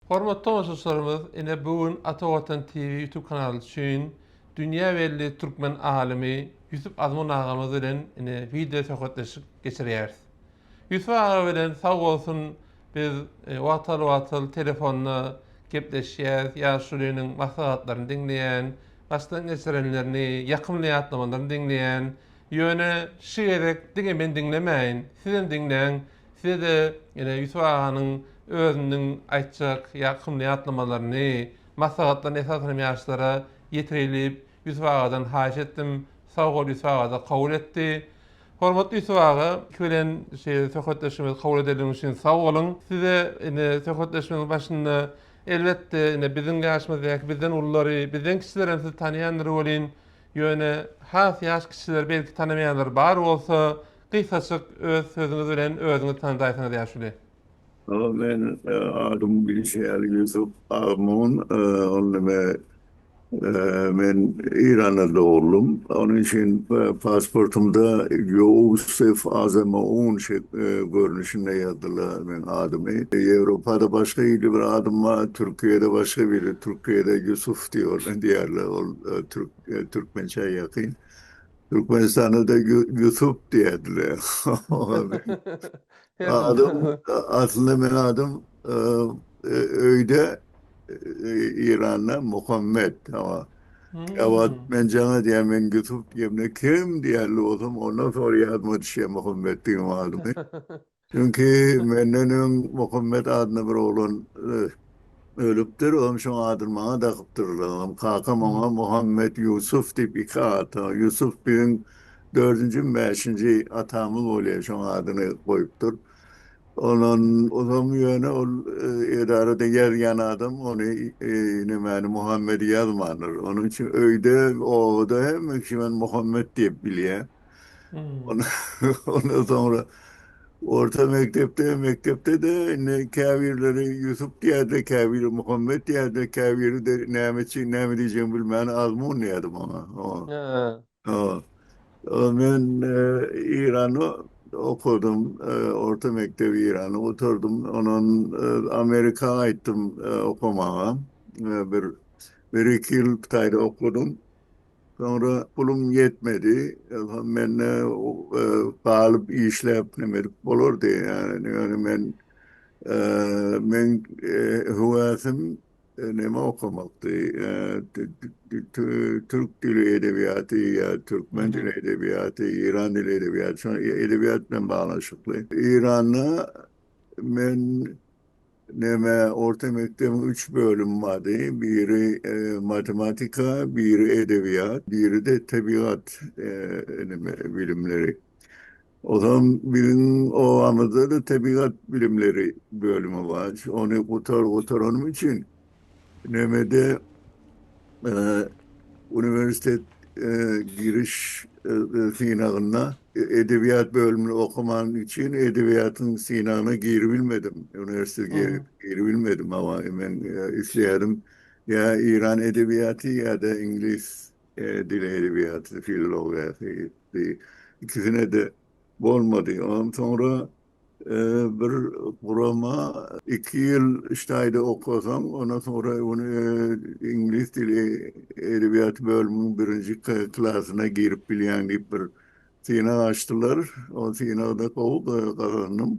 Hormatly tamaşaçylarymyz, ine bugün Ata Watan TV YouTube kanaly üçin dünýä belli türkmen alimi Yusuf Azman agamyz bilen ine video söhbetleşik geçirýäris. Yusuf aga bilen sag bolsun biz wagtal telefonna gepleşýär, ýaşulynyň maslahatlaryny diňleýän, başdan geçirenlerini, ýakynlaýatmalaryny diňleýän, ýöne şu gerek diňe men diňlemäýin, sizem diňleň, size de ine Yusuf aganyň özünün aýtjak ýakynlaýatlamalarını, maslahatlaryny esasynam ýaşlara ýetirilip, Yusuf agadan haýyş etdim. Sag bol, Yusuf aga da kabul etdi. Hormatly Yusuf aga, kölen söhbetleşmemizi kabul edildiğiniz için sag bolun. Size söhbetleşmemiz başynda elbette biziň ýaşymyz ýa-ki bizden ullary, bizden kişilerden sizi tanıyanlar bolyn. Ýöne has ýaş kişiler belki tanımayanlar bar bolsa, kısaçyk öz sözüňiz bilen özüňizi tanıdaýsyňyz ýaşuly. Ben adım Bilşehir Yusuf Armun. Ben İran'da doğdum. Onun için pasportumda Yusuf Azamaun görünüşünde yazılı ben adımı. Avrupa'da başka bir adım var. Türkiye'de başka biri. Türkiye'de Yusuf diyor. Diğerler Türkmençe yakın. Türkmenistan'da da Yusuf diyorlar. Adım aslında ben adım öyde İran'da Muhammed ama evet ben cana diye ben Yusuf diyeyim kim diye oldum ondan sonra yazmadı Muhammed diyeyim adımı. Çünkü benden Muhammed adına bir oğlan ölüptür, onun şu adını bana da kıptırırlar. Kakam ona Muhammed Yusuf deyip iki ata. Yusuf benim dördüncü, beşinci atamız oluyor şu adını koyuptur. O zaman yöne idarede yer yan adam onu Muhammed yazmanır. Onun için öyde o da hem ben Muhammed diye biliyor. Ondan sonra mektepte de ne kâvirleri Yusuf diye de kâviri Muhammed diye de kâviri de ne diyeceğim bilmem azmun diyedim ona. O. Ben İran'ı okudum. Orta mektebi İran'ı oturdum. Onun Amerika'ya gittim okumaya. Bir iki yıl Kıtay'da okudum. Sonra pulum yetmedi. Ben kalıp işlep nemedik olurdu yani. Yani ben hüvesim neme okumaktı. Türk dili edebiyatı ya Türkmen dili edebiyatı, İran dili edebiyatı. Şu an edebiyatla bağlaşıklı. İran'la ben orta mektebin 3 bölüm vardı. Biri matematika, biri edebiyat, biri de tabiat bilimleri. O zaman o anıda da tabiat bilimleri bölümü var. Onu kurtar onun için Neme'de e, üniversite giriş sınavına edebiyat bölümünü okuman için edebiyatın sınavına girebilmedim. Üniversite girebilmedim ama ben istedim ya İran edebiyatı ya da İngiliz dil edebiyatı, filoloji ikisine de olmadı. Ondan sonra bir kurama 2 yıl işte okusam ondan sonra onu İngiliz dili edebiyat bölümünün birinci klasına girip bilen deyip bir sınav açtılar. O sınavda kazandım.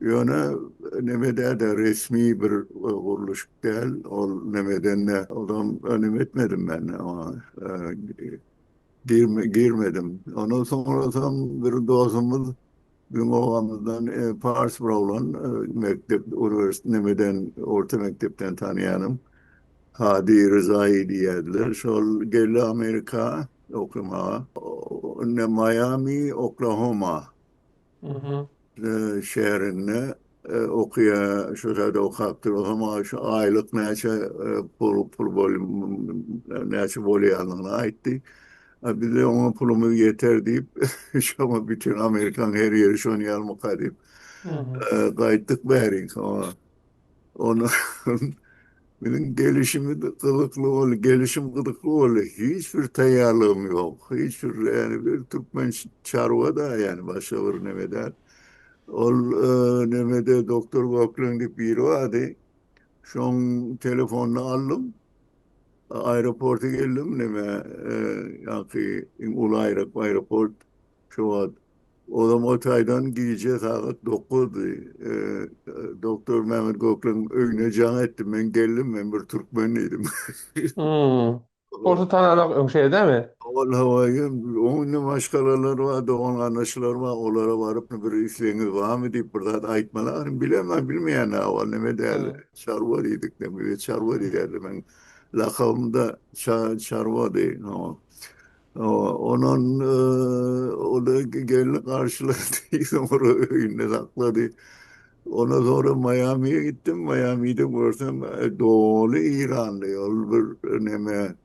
Yani Neme'de de resmi bir kuruluş değil. O Neme'den de o zaman önem etmedim ben ama girmedim. Ondan sonra bir dostumuz bizim oğlanımızdan Pars Browlan üniversiteden orta mektepten tanıyanım. Hadi Rıza'yı diyediler. Şol geldi Amerika okumaya. Miami, Oklahoma şehrinde okuya şu sırada okaktır. O zaman şu aylık neçe pul bölüm neçe voleyalına aitti. Bir de ona pulumu yeter deyip şu ama bütün Amerikan her yeri şu an yalmak edip kayıttık beri ama onu benim gelişim kılıklı oldu. Hiçbir tayarlığım yok. Hiçbir yani bir Türkmen çarva da yani başka bir nemede. Ol nemede Doktor Göklen gibi biri vardı. Şoň telefonunu aldım. Aeroporta geldim neme yani ulu aeroport şu an odam otaydan giyeceğiz saat 9'du. Doktor Mehmet Göklen öyüne can ettim. Ben geldim ben bir Türkmenliydim. Hmm. Orta tanalak öňşe mi? Vallahi onun başkalar var da onun anlaşılar var. Onlara varıp bir işleriniz var mı deyip burada aytmalar. Bilemem bilmeyen ne var ne derler. Hmm. Çarvarıydık ne böyle çarvarı derdi ben. Lakabımda çarva değil. Onun o da geldi karşıladı. Sonra önüne sakladı. Ondan sonra Miami'ye gittim. Miami'de görsem doğulu İranlı. Yol bir neme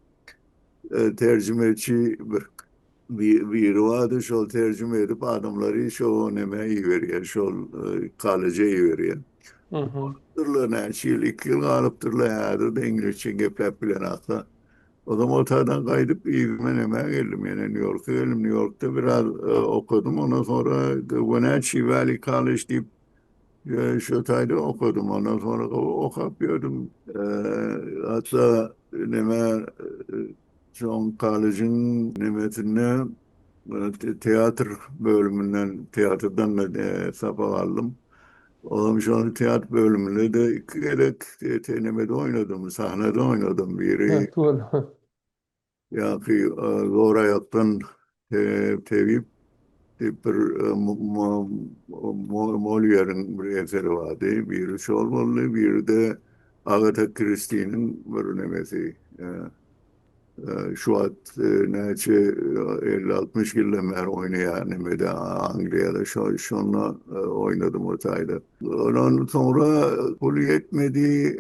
tercümeci bir vardı şol tercüme edip adamları şu neme iyi veriyor şol kalıcı iyi veriyor. Hı hı. Tırla ne şey 2 yıl kalıp tırla ya da İngilizce geplep bilen hatta. O zaman otadan kaydıp evime neme geldim yani New York'a geldim. New York'ta biraz okudum. Ondan sonra Wenatchee Valley College deyip şu tayda okudum. Ondan sonra okuyordum. Hatta neme John College'in nimetine tiyatro bölümünden, tiyatrodan da sabah aldım. Oğlum şu an tiyatro bölümünde de 2 kere TNM'de oynadım, sahnede oynadım. Biri Evet, doğru. ya ki zor ayaktan tevip bir Molière'in bir eseri vardı. Biri şu olmalı, biri de Agatha Christie'nin bir nemesi. Şu an neçe 50-60 yıldan beri oynayan nemede Angliya'da şunla oynadım o tayda. Ondan sonra kabul yetmedi.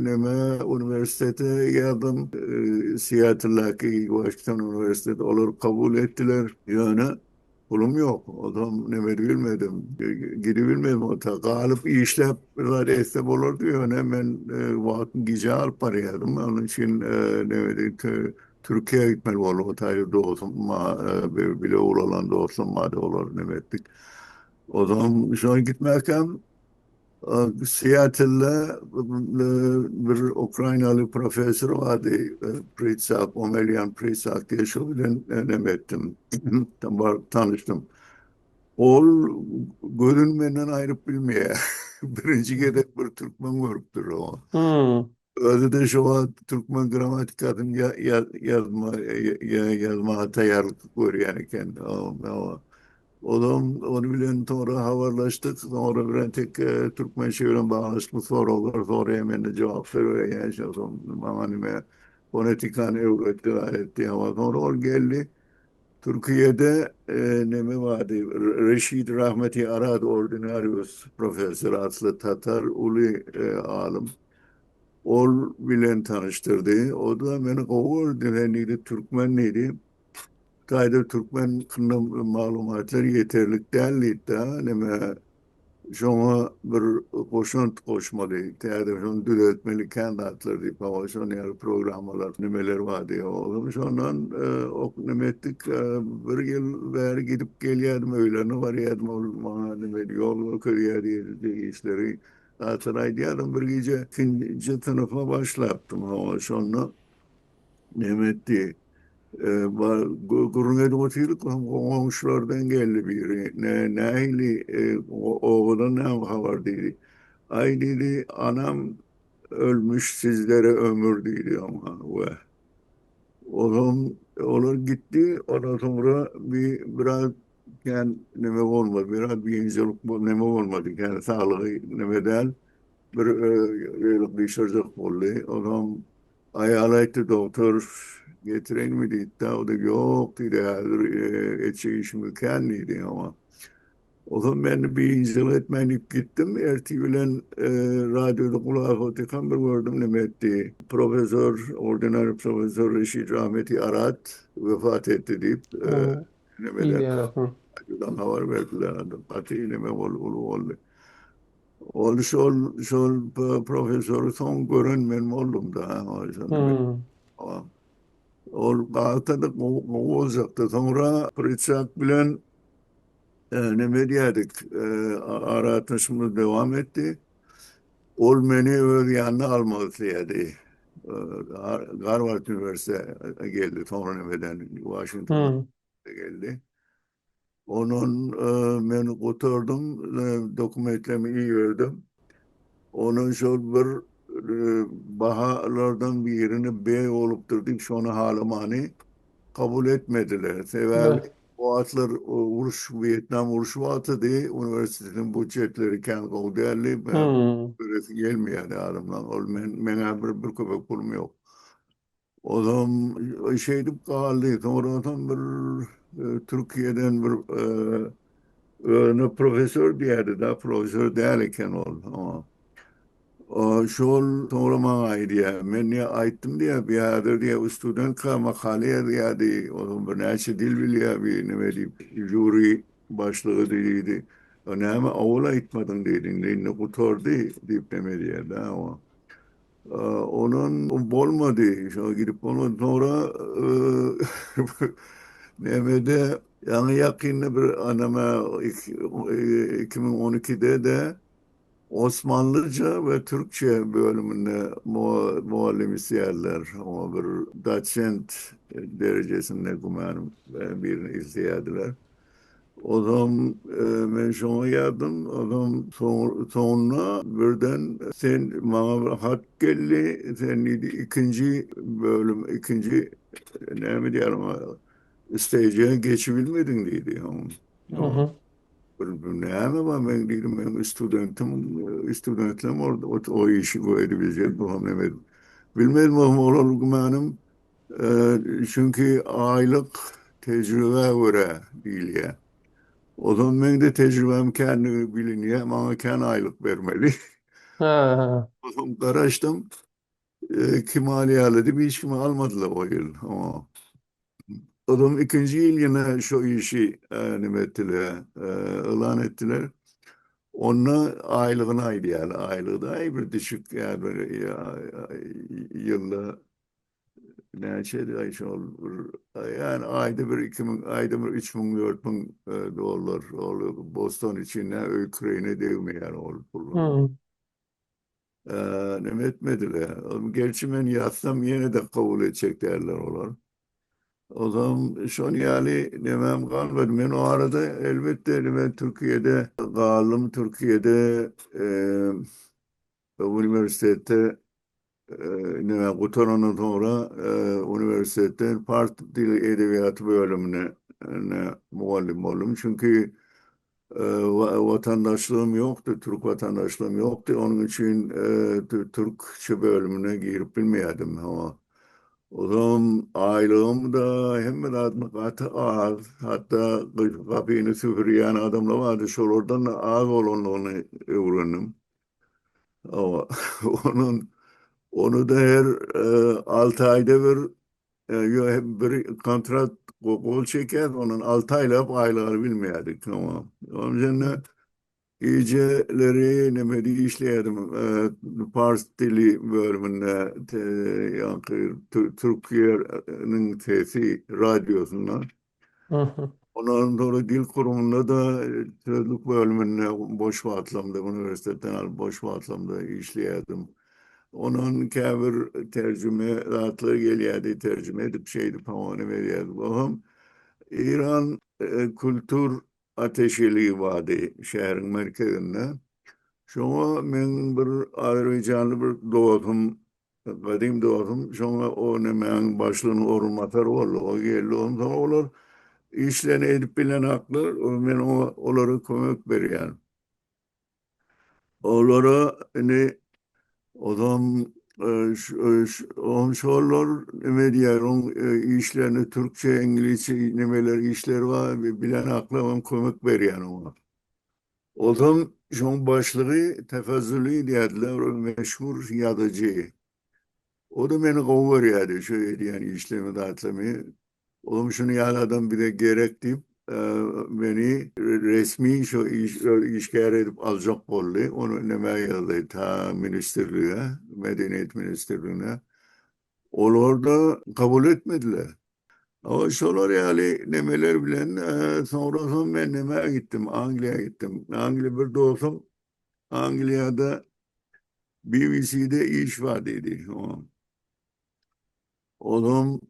Neme üniversitede geldim. Seattle'daki Washington Üniversitesi olur kabul ettiler. Yani pulum yok. O zaman ne bilmedim. Gidebilmedim. O da kalıp işlep bir esnaf olur diyor. Hemen vakit gece alıp arayadım. Onun için ne bileyim Türkiye'ye gitmeli olur. O tayyip doğsun ma bile olan doğsun ma da olur ne ettik. O zaman şu an gitmerken Seattle'da bir Ukraynalı profesör vardı. Pritsak, Omelyan Pritsak diye şöyle ettim. Tanıştım. Ol görünmeden ayrıp bilmeye. Birinci kere bir Türkmen görüptür o. Hmm. Özü de şu an Türkmen gramatik adın yazma hata yarlık görüyor yani kendi. Onu bilen sonra haberleştik. Sonra bilen tek Türkmen şiirin bağlaştık sorular. Sonra hemen de cevap veriyor. Yani şey anime fonetikan öğrettiler etti ama sonra o geldi. Türkiye'de ne mi vardı? Reşit Rahmeti Arad Ordinarius Profesör Aslı Tatar Ulu alim. Ol bilen tanıştırdı. O da beni kovur dileniydi, Türkmenliydi. Kayda Türkmen kınım malumatları yeterlik değildi de. Neme şuna bir koşunt koşmalı. Televizyon düzeltmeli kendi hatları deyip ama şuna yani programlar nemeler vardı. Oğlum şundan nemettik bir yıl ver gidip geliyordum öyle ne var yedim olma nemeli yol kırıyordum işleri. Hatırlaydı yarın bir gece ikinci sınıfa başlattım ama şunu nemetti. Gurunga oturduk komşulardan geldi biri. Neyli oğlan ne haber dedi. Ay dedi anam ölmüş sizlere ömür dedi ama. Ve oğlum olur gitti. Ondan sonra biraz yani neme olmadı. Biraz bir incelik neme olmadı. Yani sağlığı neme değil bir bir çocuk oldu. Adam ayağına etti doktor getirelim mi dedi. O da yok dedi. Etçi iş mükemmelliydi ama. O zaman ben bir incel etmenip gittim. Ertesi radyoda kulağa tıkan bir gördüm ne etti. Profesör, ordiner profesör Reşit Rahmeti Arat vefat etti deyip Hmm. İyi nemeden yani. Hı. radyodan haber verdiler. Pati neme oldu. Ol şol profesör son görünmen oldum da o zaman Hmm. ol kaltadık o olacaktı sonra Pritchard bilen ne medyadık aratışımız devam etti ol beni öz yanına almak istedi. Harvard Üniversitesi'ne geldi. Sonra neden Washington'a Hı. geldi. Onun beni kurtardım. Dokumentlerimi iyi verdim. Onun şöyle bir bahalardan birini B olup durduk. Sonra hala hani kabul etmediler. Sebebi Ne? o atlar Vietnam vuruşu atı diye üniversitenin bütçetleri kendi o değerli Hı. böylesi gelmiyor yani alimden. Men bir köpek pulum yok. O zaman şeydi kaldı. Sonradan bir Türkiye'den bir ne profesör diyordu da profesör değerken oldu. Ama o şol sonra bana diye men ya aittim diye bir yerde diye student ka makale diye di o zaman bir neşe dil biliyor bir ne bileyim jüri başlığı dedi. Önemli avula itmadın dedin ne kurtardı deyip demedi ya da o. Onun olmadı. Şuna gidip onu sonra Mehmet'e yani yakın bir anama 2012'de de Osmanlıca ve Türkçe bölümünde muallimisi yerler. Ama bir doçent derecesinde kumanım birini istediler. O zaman ben şuna geldim. O zaman sonra birden sen bana bir hat geldi. Sen ikinci bölüm, ikinci ne mi diyelim stage'e geçebilmedin dedi. Hı hı. Ne mi ben dedim ben studentlerim orada o işi koyabilecek bu demedim. Bilmedim ama olur kumanım. Çünkü aylık tecrübe göre değil ya. O zaman ben de tecrübem kendi biliniyor. Bana kendi aylık vermeli. Ha. O zaman karıştım. Kim aldı bir iş kimi almadılar o yıl. Ama o zaman ikinci yıl yine şu işi ettiler, ilan ettiler. Onunla aylığına aydı yani. Aylığı da ay bir düşük yani böyle yılda ne şeydi ay şey olur. Yani ayda bir 3 bin 4 bin dolar olur. Boston için ne Ukrayna değil mi yani olur. Hı. Ee, ne etmediler. Gerçi ben yazsam yine de kabul edecek derler olur. O zaman şu an yani demem kalmadı. Ben o arada elbette ben Türkiye'de kaldım. Türkiye'de üniversitede ne kurtarandan sonra üniversitede Fars Dili Edebiyatı bölümüne muallim oldum. Çünkü vatandaşlığım yoktu, Türk vatandaşlığım yoktu. Onun için Türkçe bölümüne girip bilmiyordum ama o zaman aylığım da hem de katı az, hatta kapıyı süpürgeyen adamla vardı. Şuradan da az olanını öğrendim. Ama onun onu da her 6 ayda bir kontrat kol çeker. Onun 6 ayla ayları bilmiyorduk ama. Onun için İyiceleri nemedi işleyedim. Pars dili bölümünde yani Türkiye'nin sesi radyosunda. Hı hı. Ondan sonra dil kurumunda da sözlük bölümünde boş vaatlamda, üniversiteden alıp boş vaatlamda işleyedim. Onun kabir tercüme rahatlığı geliyordu, tercüme edip şeydi pamuğunu veriyordu. Babam İran kültür ateşeliği vardı şehrin merkezinde. Şuna ben bir Azerbaycanlı bir doğdum, kadim doğdum. Şuna o ne men başlığını ormantar oldu. O geldi ondan sonra olur. İşlerini edip bilen haklı. Ben onlara kömek veriyorum. Onlara ne o zaman on şoller ne diyelim işlerini Türkçe, İngilizce nemeler işler var. Bilen haklı on kömek veriyorum ona. O zaman şun başlığı tefazzülü dediler o meşhur yadıcı. O da beni kovuyor şöyle yani işlemi dağıtlamayı. Oğlum şunu yani adam bir de gerek deyip beni resmi işgal edip alacak oldu. Onu nemeye yazdı ta ministerliğe, Medeniyet Ministerliğine. Onlar da kabul etmediler. Ama şolar yani nemeler bilen sonra ben nemeye gittim, Anglia'ya gittim. Anglia bir dostum Anglia'da BBC'de iş var dedi. Oğlum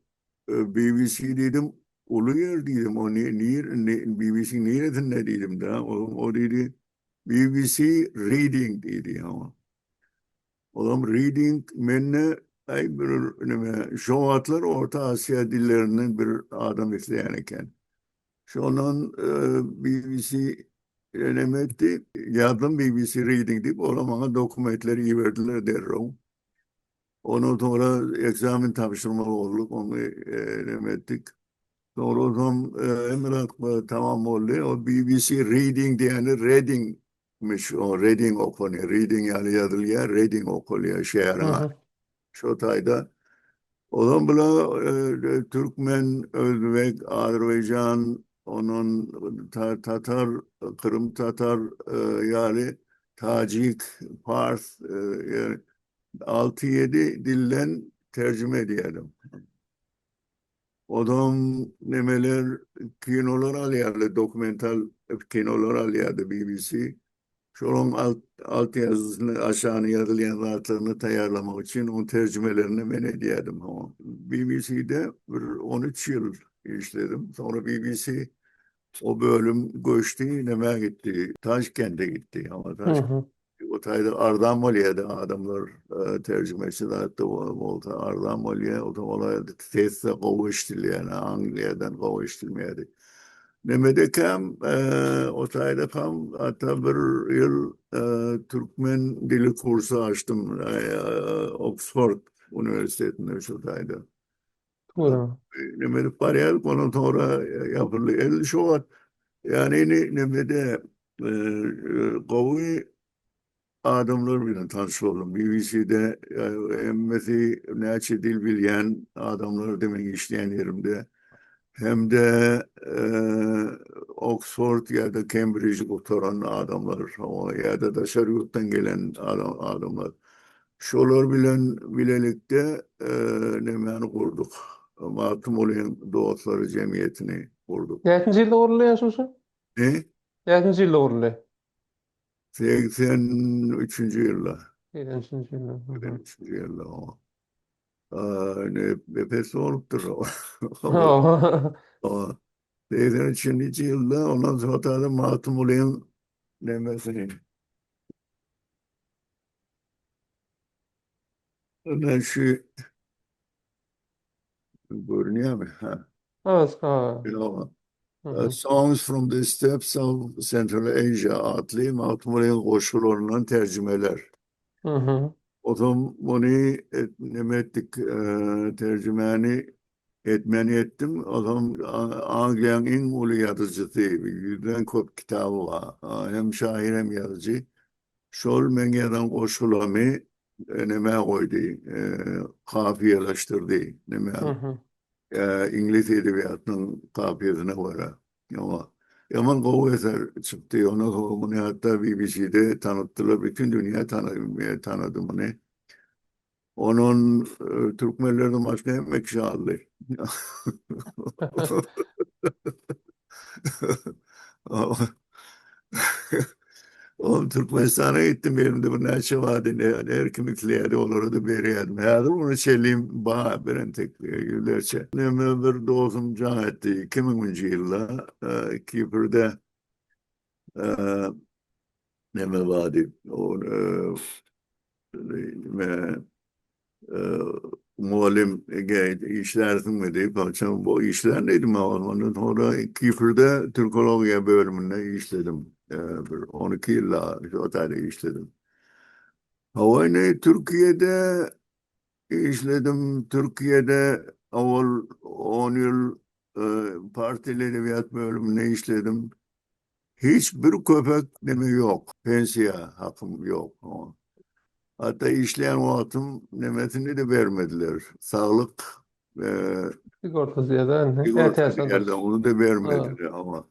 BBC dedim. Ulu yer dedim. O BBC neresinde dedim da. O dedi BBC Reading dedi ama. Oğlum Reading menne ay bir neme şovatlar Orta Asya dillerinden bir adam izleyenken. Şunun BBC elementi yardım BBC Reading deyip olamana dokumentleri iyi verdiler derro. Onu sonra egzamin tapşırmalı olduk. Onu elemettik. Sonra o zaman emirat tamam oldu. O BBC Reading diyeni Reading'miş. O Reading okunuyor. Reading yani yazılıyor. Reading okunuyor Hı şehrine. hı. Şu tayda. O zaman bula Türkmen, Özbek, Azerbaycan, onun Tatar, Kırım Tatar, yani Tacik, Fars, yani 6-7 dilden tercüme diyelim. Odam nemeler kinolar alıyordu, dokumental kinolar alıyordu BBC. Şunun alt yazısını aşağıya yazılan zatlarını tayarlamak için onun tercümelerini ben ediyordum. Ama BBC'de bir 13 yıl işledim. Sonra BBC o bölüm göçtü, neme gitti. Taşkent'e gitti. Ama Hı hı. o tayda Ardamoliye'de adamlar tercümesi de hatta oldu. Ardamoliye o da olay tesise kavuştu yani Anglia'dan kavuşturmaydı. Nemedekam o tayda kam hatta bir yıl Türkmen dili kursu açtım Oxford Üniversitesi'nde şu tayda. Doğru. Nemedi parayal konu sonra yapıldı. El şu var yani nemede kavi adamlar bile tanışıyorum. BBC'de emmeti neçe dil bilen adamlar demek işleyen yerimde. Hem de Oxford ya da Cambridge kurtaran adamlar ya da dışarı yurttan gelen adamlar. Şolar bilelikte nemen kurduk. Matım olan Doğutları Cemiyeti'ni kurduk. Kaçıncı yılda uğurluyor yaşıyorsun? Ne? Kaçıncı yılda uğurluyor? 83. yılla. 7. yılda. Hı hı. 83. yılla o. Nefes oluptur o. Oh. O. 83. yılda ondan sonra da Matım olan demesini. Ben şu görünüyor mu? Ha. Evet. Ha. You know, Hı hı. Songs from the Steppes of Central Asia adlı Matım olan koşularından tercümeler. Hı hı. O zaman bunu ettik, tercümeni etmeni ettim. O zaman Anglia'nın en ulu yazıcısı. Yüzden kop kitabı var. Hem şair hem yazıcı. Şol mengedan koşulamı neme koydu. Kafiyeleştirdi. Neme Hı hı. İngiliz edebiyatının kafiyesine göre. Ama Yaman Kovu eser çıktı. Onu bunu hatta BBC'de tanıttılar. Bütün dünya tanıdı bunu. Onun Türkmenlerden başka yemek şahlı. O Türkmenistan'a gittim benim de bu neçe vardı. Ne her kimliklerde olurdu beriyordum. Herhalde bunu çeliyim bağ ben tek yıllarca. Ne bir dostum can etti. 2000. yılda Kipur'da ne mi vardı? O e, muallim işlersin mi deyip açan bu işler neydi mi Alman'ın sonra Kiefer'de Türkologiya bölümünde işledim. Bir 12 yılla otelde işledim. Havayne Türkiye'de işledim. Türkiye'de avval 10 yıl partili edebiyat bölümünde işledim. Hiçbir köpek demi yok. Pensiye hakkım yok. Hatta işleyen o hatım nimetini de vermediler. Sağlık e, Sigortası ya da ne? sigorta ETS yerden adırsın. onu da Ha. vermediler ama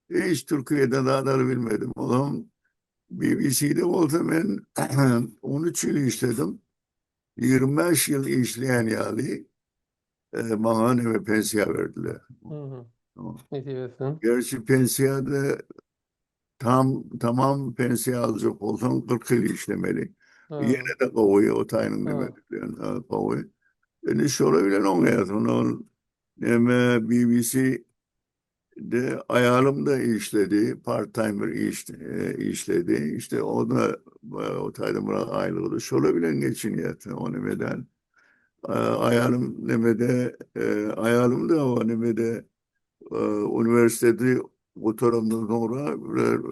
hiç Türkiye'de daha da bilmedim. O zaman BBC'de olsa ben 13 yıl işledim. 25 yıl işleyen yani bana ne pensiye verdiler. Hı hı. Tamam. Ne diyorsun? Gerçi pensiyede tamam pensiye alacak olsam 40 yıl işlemeli. Ha, Yine de kovuyor o tayının ha. demediklerini kovuyor. Şöyle bile olmuyor. Onun BBC'de ayarım işledi. Part-timer işledi. İşte o da o tayda bırak aylığı şöyle bile geçiniyor. O nemeden. Ayarım nemede ayarım da o nemede üniversitede oturumdan sonra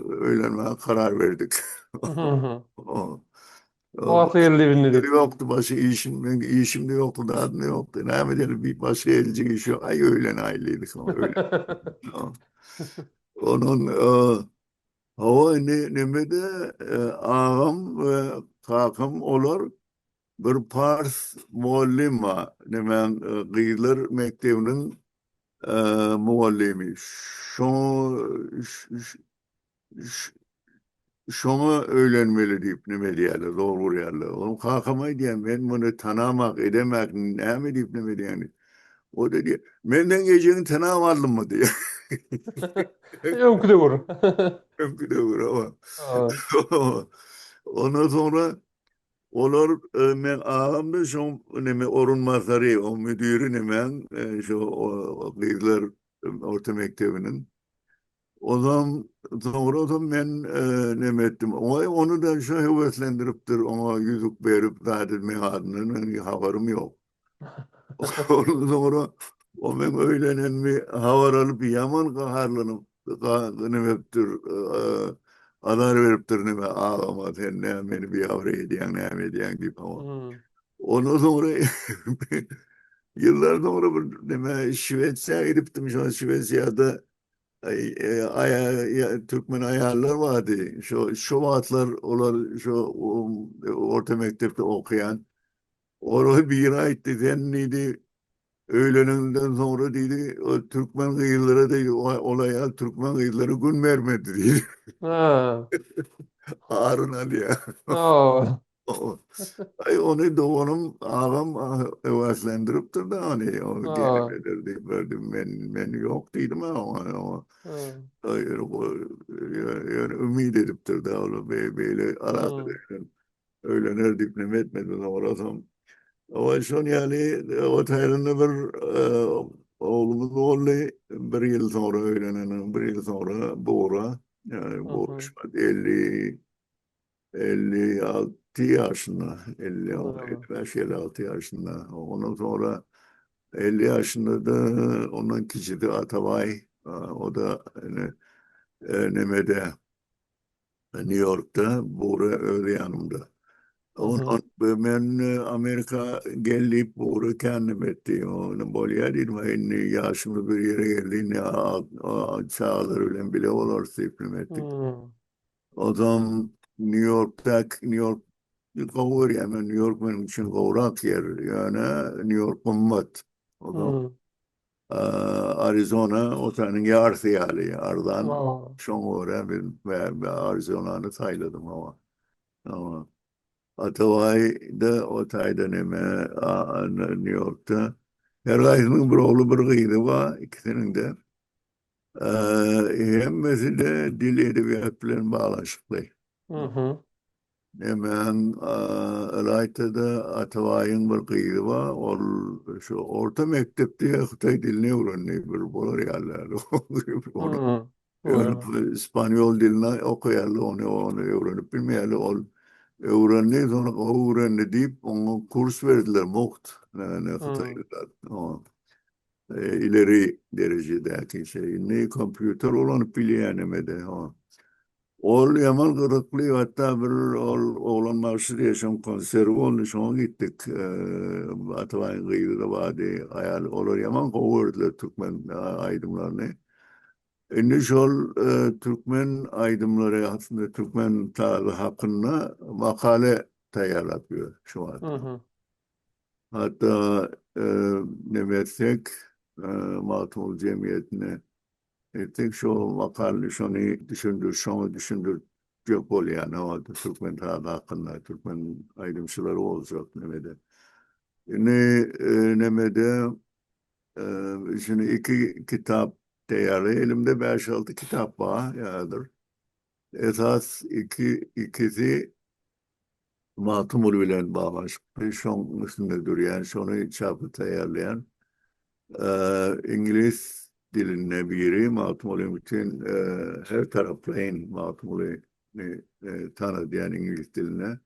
öğlenmeye karar verdik. Hı hı. O, O aklı başka yerli işleri bilinir. yoktu, başka işim de yoktu, daha ne yoktu. Ne edelim bir başka elecek iş yok. Ay öğlen aileydik ama öyle. O- Onun hava nemede ağam ve kakam olur bir pars muallim var. Nemen Kıyılar Mektebi'nin e, muallimi. Şu, şunu öğrenmeli deyip neme diyorlar, doğru yerler. Oğlum kalkamaydı yani ben bunu tanımak, edemek, ne mi deyip neme yani. O da diyor, benden gecenin tanımadın mı diyor. Önkü de vur. Bir de vur ama. Ha. Ondan sonra olur men ağamda şu neme orun mazarı, o müdürü nemen şu o kızlar orta mektebinin. O zaman sonra o zaman ben ne ettim. Onu da şu heveslendiriptir. Ona yüzük verip zaten mehadının haberim yok. Ondan sonra o ben öğlenen bir havar alıp yaman kaharlanıp ne ettir adar veriptir ne ağlama sen ne beni bir yavru ediyen ne ediyen gibi ama. Hı. Ondan sonra yıllar sonra Şveç'e gidiptim. Şu an Şveç'te Türkmen ayarlar vardı. Şu vaatlar olan orta mektepte okuyan. Orayı bir yere aitti. Neydi? Öğleninden sonra dedi o Türkmen kıyıları da olaya Türkmen kıyıları gün vermedi dedi. Ha. Harun Ali ya. Ha. Ay onu da onun ağam evaslandırıp da hani o Ha. gelemelerdi. Ben yok dedim ama Ha. hayır, yani ümit edip durdu oğlum böyle Hı. alakalı öyle diplom etmedi orasam. Ama şu yani o tayrında bir oğlumuz oldu bir yıl sonra öğlenenin bir yıl sonra Bora yani Hı bu hı. 56 yaşında, Anladım. 55 56 yaşında. Ondan sonra 50 yaşında da onun kişi de Atabay. O da Neme'de New York'ta, Buğra öyle yanımda. Hı hı. Ben Amerika gelip Buğra kendim etti. Onu bolya dedim. Yaşımda bir yere geldiğinde çağlar bile olur siprim ettik. Hı. O zaman New York kavur yani New York benim için kavrak yer yani New York ummat. O zaman Hı. Arizona o senin yarısı yani yardan Ha. şon oraya ve Arizona'nı sayladım ama Atavay'da o tayda neme New York'ta her kaysının bir oğlu bir kıydı var ikisinin de hemmesi de dil edebiyat bilen bağlaşıklı. Hı hı. Hemen Elayta'da Atavay'ın bir kıydı var. Şu orta mektepte Xitay dilini öğrenmeyi bir bulur yerler. Onu Hı. Öyle. öğrenip İspanyol dilini okuyarlı, onu öğrenip bilmeyerli. Öğrendiği sonra o öğrendi deyip ona kurs verdiler. Muht. Yani Hı. Xitaylılar. İleri derecedeki şey. Ne kompüter olan biliyor yani de. Oğul Yaman Kırıklı hatta bir oğlan marşı yaşam konseri olmuş ona gittik. Atabey'in kıyıda vardı. Hayal olur Yaman kovurdular Türkmen aydımlarını. Şimdi Türkmen aydımları aslında Türkmen tarih hakkında makale tayar yapıyor şu Hı anda. hı. Hatta e, ne versek Matmul Cemiyeti'ne tek şu makale şunu düşündür çok oluyor yani o Türkmen tarihı hakkında Türkmen ayrımcıları olacak nemede. Nemede şimdi iki kitap değerli elimde beş altı kitap var yadır. Esas ikisi Matımur bilen bağlaşıklı. Şon üstündedir yani şonu çapı tayarlayan. İngiliz diline biri Matımur'un bütün her taraflayın Matımur'u tanıdı yani İngiliz diline.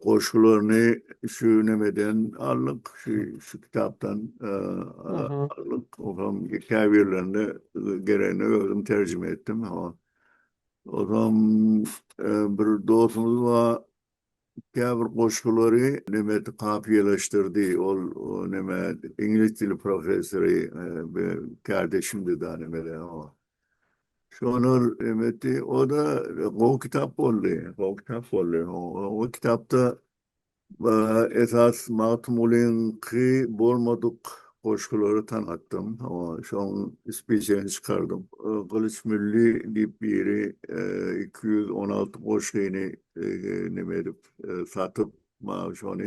Koşullarını şu nemeden aldık, şu kitaptan Hı hı. aldık. O zaman hikayelerinde gereğini gördüm, tercüme ettim. Ama o zaman bir dostumuz var, hikaye koşulları nemet kafiyeleştirdi. O nemet İngiliz dili profesörü bir kardeşimdi daha nemede ama. Şonur emeti o da o kitap oldu. O kitap oldu. O kitapta esas Matmul'in ki bulmadık koşulları tanıttım. Ama şu an ispiyeceğini çıkardım. Kılıç Milli deyip biri 216 koşulunu ne verip satıp maaş onu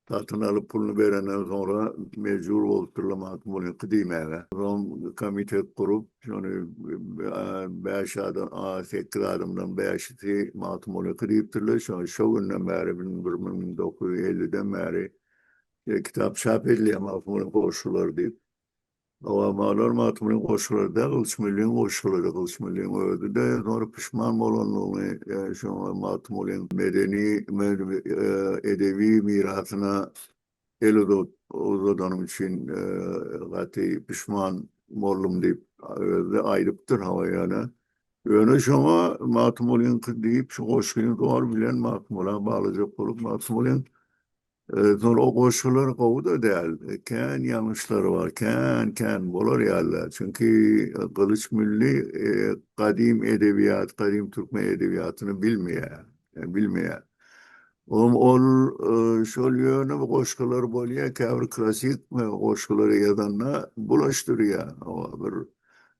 satın alıp pulunu verenden sonra mecbur oldurla Matmul'in kıdimeye. Son komite kurup şunu 5 adam, 8 adamdan 5'i Matmul'in kıdiptirler. Şu günden beri 1950'den beri kitap çap ediliyor Matmul'in koşulları deyip. Ama mallar Matmul'in koşulları da Kılıç Milli'nin koşulları. Kılıç Milli'nin öldü de sonra pişman olanlığını yani şu an Matmul'in medeni, edebi mirasına Elo'da Ozodan'ım için gati pişman mollum deyip ve ayrıptır hava yani. Öyle şoma matmulin deyip şu koşkuyun doğru bilen matmula bağlayacak olup matmulin sonra o koşulları kovuda değil. Ken yanlışları var. Ken bolar yerler. Çünkü Kılıç Milli kadim edebiyat, kadim Türkmen edebiyatını bilmiyor. Bilmiyor. Şol yönü koşkular bolya kavr klasik mi koşkuları yadanla bulaştırıyor. O bir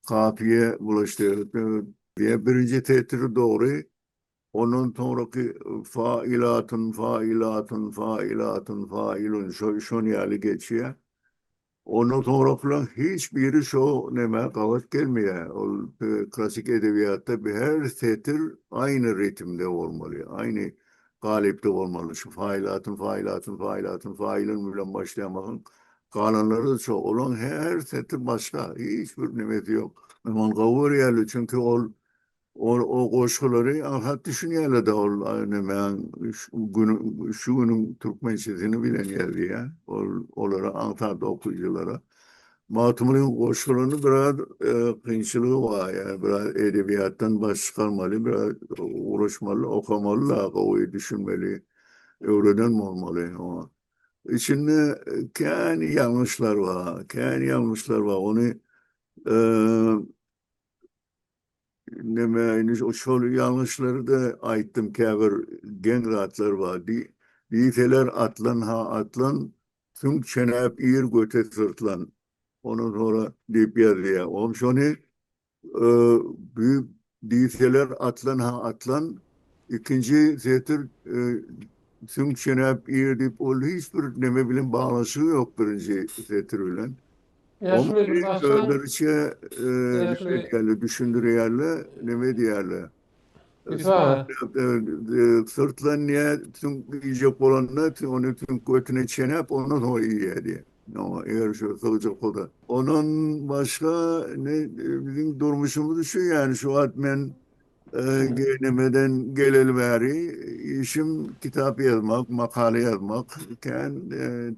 kafiye bulaştırıyor. Diye birinci tetiri doğru. Onun sonraki failun şun yerli geçiyor. Ondan sonra falan hiçbiri şu neme kavat gelmiyor. O klasik edebiyatta bir her setir aynı ritimde olmalı. Aynı galipte olmalı. Şu failin bile başlayamakın kalanları çok. Olan her setir başka. Hiçbir nimeti yok. Ama kavur yerli çünkü o koşulları anlat düşünüyorlar da yani ben şu günün Türkmençesini bilen geldi ya. Onlara anlat okuyuculara. Matımının koşullarını biraz kıyınçılığı var yani biraz edebiyattan baş çıkarmalı, biraz uğraşmalı, okumalı, kavayı düşünmeli, öğrenen olmalı ama. İçinde kendi yanlışlar var, kendi yanlışlar var. Onu e, demeyiniz o şöyle yanlışları da aittim kever genratlar var. Diyteler atlan ha atlan tüm çenep ir göte sırtlan. Ondan sonra deyip yazıyor. Oğlum şunu büyük diyteler atlan ha atlan ikinci zetir tüm çenep ir deyip o hiçbir ne bileyim bağlısı yok birinci zetir bilen. Ama Yaşlı bir baştan öldürücü yaşlı düşündürüyorlar, ne diyorlar. Yusuf abi. Sırtlan niye tüm yiyecek olanlar onu tüm götüne çenep onu da o iyi yedi. Ama eğer şu kılacak o da. Onun başka bizim durmuşumuz şu yani şu atmen gelenemeden geleli beri işim kitap yazmak, makale yazmak.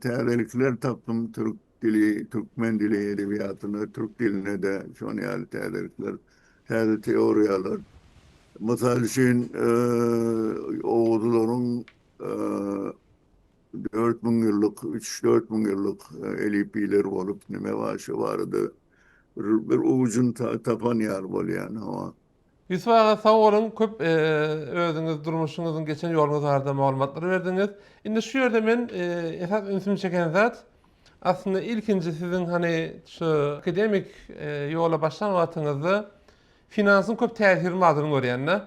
Terlikler taktım Türk dili, Türkmen dili edebiyatını, Türk diline de şu an yani terlikler, teoriyalar. Mesela şeyin Oğuzların 4000 yıllık, 3-4 bin yıllık elipiler olup neme var vardı. Bir ucun tapan yer var yani ama. Yusuf ağa sağ olun köp özüňiz durmuşuňyzyň geçen ýoluňyz barada maglumatlar berdiňiz. Indi şu ýerde men esas ünsümi çeken zat aslında ilkinci sizin hani şu akademik ýola başlan wagtyňyzda finansın köp täsirini aldyryny görýän.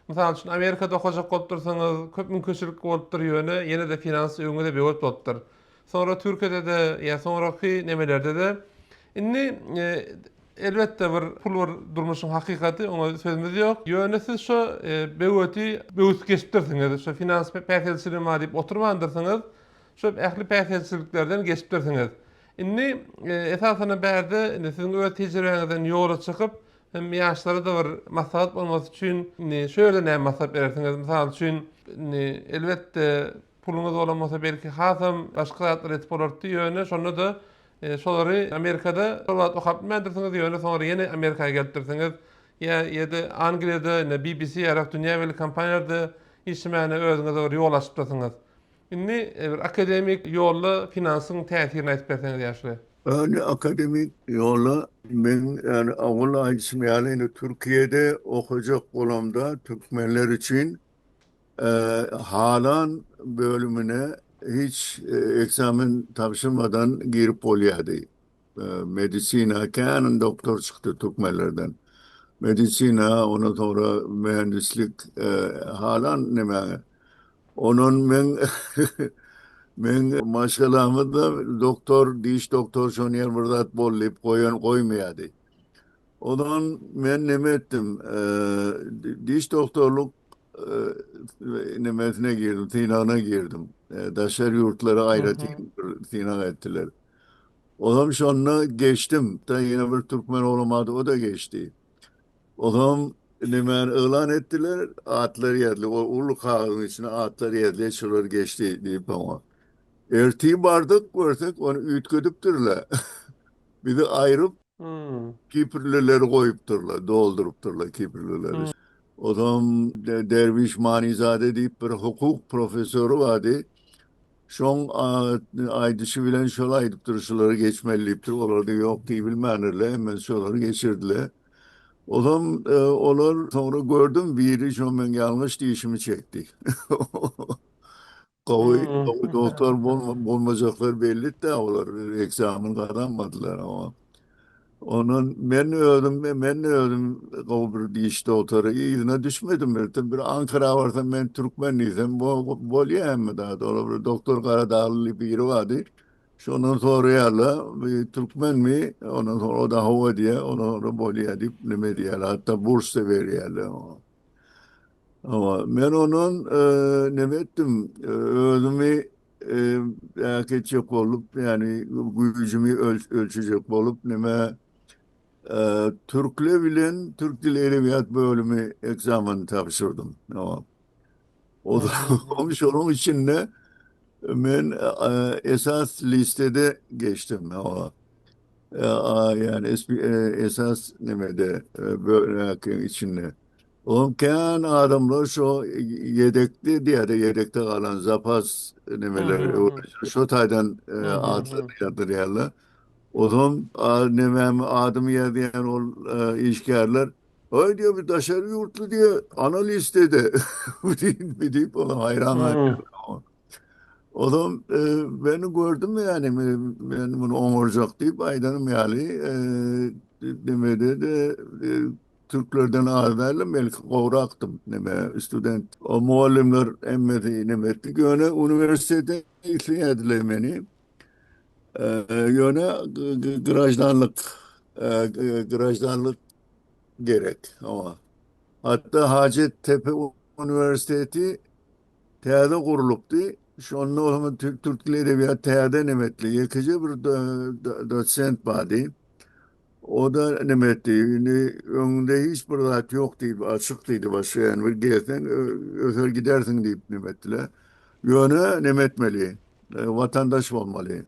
Mesela üçün Amerika'da okuyacak olup dursanız köp mümkinçilik bolup durýar ýöne ýene de finans öňünde bir bolup dur. Sonra Türkiýede de ya sonraki nemelerde de indi Elbette bir pul var durmuşun hakikati, ona sözümüz yok. Ýöne siz şu böweti böwüs geçipdirsiňiz, şu finans pähelsizligi ma diýip oturmandyrsynız, şu ähli pähelsizliklerden geçipdirsiňiz. Inni esasana bärde sizin öz tejribeňizden ýola çykyp, hem ýaşlara da bir maslahat bolmasy üçin şöyle näme maslahat berersiňiz? Mysal üçin elbette puluňyz bolamasa belki hasam başga zatlar etip bolardy ýöne, şonu da şolary Amerikada şolat okap mendirsiňiz ýöne, soňra ýene Amerikaga geltirsiňiz. Ya da Angliýada BBC ýa-da dünýä welli kompaniýalarda işmäne özüňize bir ýol açyp tursaňyz. Inni bir akademik ýolla finansyň täsirini aýdyp berseňiz ýaşly. Yani akademik yola ben yani avul ayçım yani Türkiye'de okuyacak olamda Türkmenler için e, halan bölümüne hiç eksamen tapşırmadan girip oluyordu. Medisina, kanen doktor çıktı Türkmenlerden. Medisina, ondan sonra mühendislik, halan ne mi? Onun ben men maşgalahımı da doktor, diş doktor şonyer burada bollip koymayadı. Odan men neme ettim, diş doktorluk nemesine girdim, tinana girdim. Daşer yurtları ayrı tinan ettiler. Odan sonra geçtim. Da yine bir Türkmen olamadı, o da geçti. Odan nemen ilan ettiler, atları yerli. O ulu kağıdın içine atları yerli, şuraları geçti deyip ama. Ertiği bardak görsek onu ütködüptürler. Bir de ayırıp Hmm. kipirlileri koyupturlar, doldurupturlar kipirlileri. O zaman Derviş Manizade deyip bir hukuk profesörü vardı. Şon aydışı bilen şola aydıp duruşuları geçmeliyiptir. Olar da yok diye bilmenirle hemen şoları geçirdiler. O zaman onlar sonra gördüm biri şon ben yanlış değişimi çekti. Kavi doktor bulmayacaklar belli de olar. Eksamen kazanmadılar ama. Onun ben öldüm kavi bir diş doktoru. İzine düşmedim. Bir Ankara varsa ben Türkmenliysem bolya hem daha doğru. Doktor Karadağlı biri vardı. Şundan sonra yalla Türkmen mi? Ondan sonra o da hava diye onu bolya deyip ne diyorlar. Hatta burs da veriyorlar. Ama ben onun ne ettim özümü geçecek olup yani gücümü ölçecek olup neme Türkle bilen Türk Dili Edebiyat bölümü ekzamen topşırdım. Ama o da olmuş onun için de ben esas listede geçtim. Ama yani esas nemede böyle içinde. Onken adamlar şu yedekli diye de yedekte kalan zapas nemeleri şu taydan adları yadırıyorlar. O zaman nemem adım yer diyen o işgarlar ay diyor bir taşer yurtlu diye ana listede bir deyip ona hayran hayran. O zaman beni gördüm yani ben bunu omurcak deyip aydanım yani demede de Türklerden ağırlarla belki kovraktım neme student. O muallimler emmedi nemetti. Yöne üniversitede işleyediler beni. Yöne grajdanlık gerek ama. Hatta Hacettepe Üniversitesi TEA'da kuruluptu. Şu anda o zaman Türk Dili Edebiyatı TEA'da nimetli. Yıkıcı bir doçent vardı. O da nimetli. Yani önünde hiçbir rahat yok deyip açıktıydı başka yani. Bir gelsen özel gidersin deyip nimetliler. Yöne nimetmeli. Vatandaş olmalı.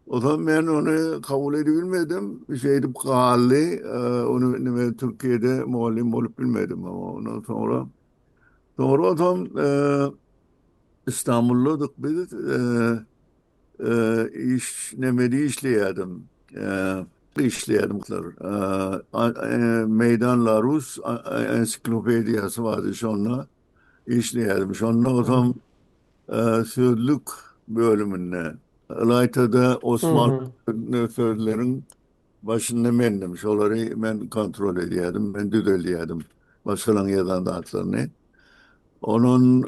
O zaman ben onu kabul edebilmedim. Şey edip kaldı. Onu Türkiye'de muallim olup bilmedim ama ondan sonra o zaman İstanbul'duk biz nemedi işleyedim. İşleyedim. Meydanla Rus ensiklopediyası vardı şonla işleyedim. Şonla o zaman sözlük bölümünde. Ilayta'da Osmanlı sözlerin başında bendim. Şoları ben kontrol ediyordum. Ben düzeliyordum. Başkalarının yazan da hatlarını. Onun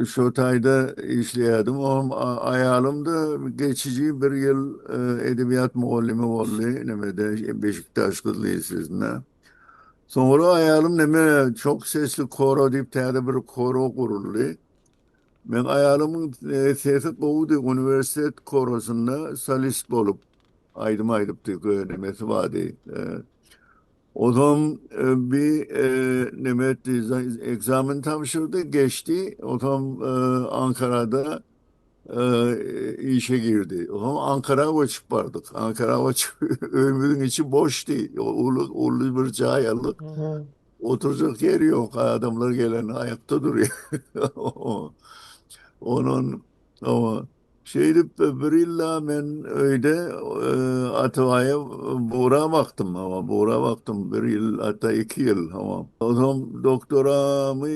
Şotay'da işleyedim. O ayarımda geçici bir yıl edebiyat muallimi oldu. Nemede Beşiktaş Kız Lisesi'nde. Sonra ayarım neme çok sesli koro deyip tane bir koro kuruldu. Ben ayarımın sesi kovdu. Üniversite korosunda solist olup aydım aydıp nemesi vardı. O zaman bir Nemet egzamin tavşırdı geçti. O zaman Ankara'da işe girdi. O zaman Ankara'ya açık vardık. Ankara'ya açık ömrün içi boş değil. Ulu bir cayalık. Hı hı. Oturacak yeri yok. Adamlar gelen ayakta duruyor. Onun ama şeydi bir illa ben öyle Atıva'ya Buğra baktım ama Buğra baktım bir yıl hatta 2 yıl ama o zaman doktoramı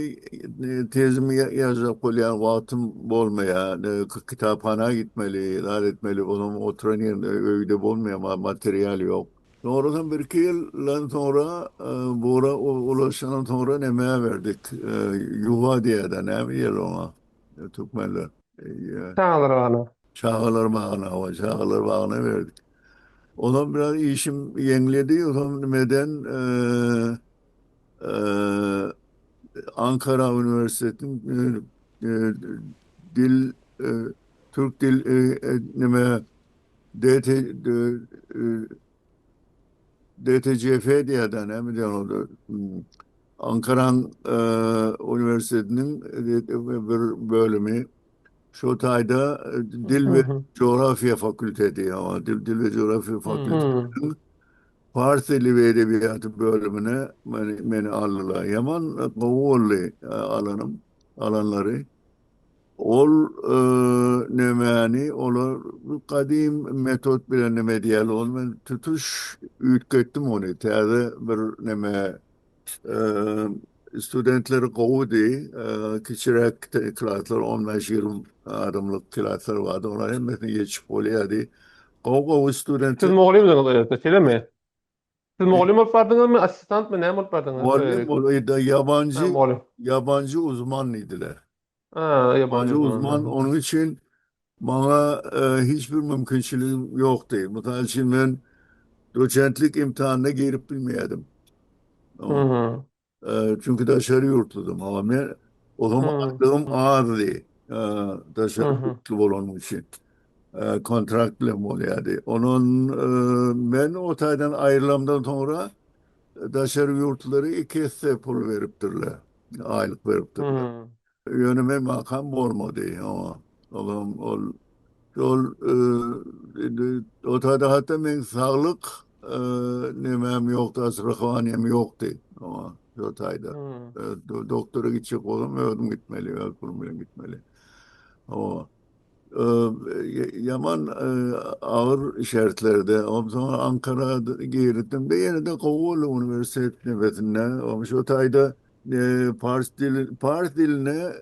tezimi yazacak böyle yani vaktim olmaya kitaphaneye gitmeli, etmeli o zaman oturan yerinde öyle olmuyor ama materyal yok. Sonradan 1-2 yıldan sonra Buğra ulaşandan sonra nemeye verdik. Yuva diye de ne bir yer ona. Türkmenler. Çağlar bana. Çağlar Bağı'na, o Çağlar Bağı'na verdik. Ondan biraz işim yeniledi. O zaman neden Ankara Üniversitesi'nin dil e, Türk Dil neme DT, DTCF diye de ne mi diyorsun o Ankara Üniversitesi'nin bir bölümü Şotay'da Dil Hı ve hı. Coğrafya Fakültesi ama Dil ve Coğrafya Hı. Fakültesi'nin Fars Dili ve Edebiyatı bölümüne beni aldılar. Yaman kovuğlu alanları. Ol nemeni olur kadim metot bilen neme diyelim. Onu tutuş ütköttüm onu. Terde bir neme studentleri kovdu. Küçük klaslar 15-20 adımlık klaslar vardı. Onlar hepsini geçip oluyordu. Kovu Siz studentler Moğol'u muydunuz? Şeyde mi? Siz Moğol'u mu bardınız mı? Asistant mı? Ne mi bardınız? muallim da Ha, yabancı Moğol'u. yabancı uzman idiler. Ha, yabancı Yabancı uzman. Hı uzman hı. onun için bana hiçbir mümkünçülüğüm yoktu. Mesela için ben doçentlik imtihanına girip bilmiyordum. Hı Ama, hı. çünkü dışarı yurtluydum ama ben o zaman Hı aklım hı. ağırdı. Hı Dışarı hı. yurtlu olduğum için. Kontraktlı oluyordu. Onun ben o taydan ayrılamdan sonra dışarı yurtları 2 pul veriptirler. Aylık veriptirler. Hı. Yönüme makam olmadı ama oğlum ol o tada hatta men sağlık nemem yoktu, asrıkvaniyem yoktu ama o tayda. Hı. Doktora gidecek oğlum ödüm gitmeli, ödüm gitmeli. Ama yaman ağır şartlarda. O zaman Ankara'da girdim de yine de Kocaeli Üniversitesi nöbetinde olmuş. O tayda Pars diline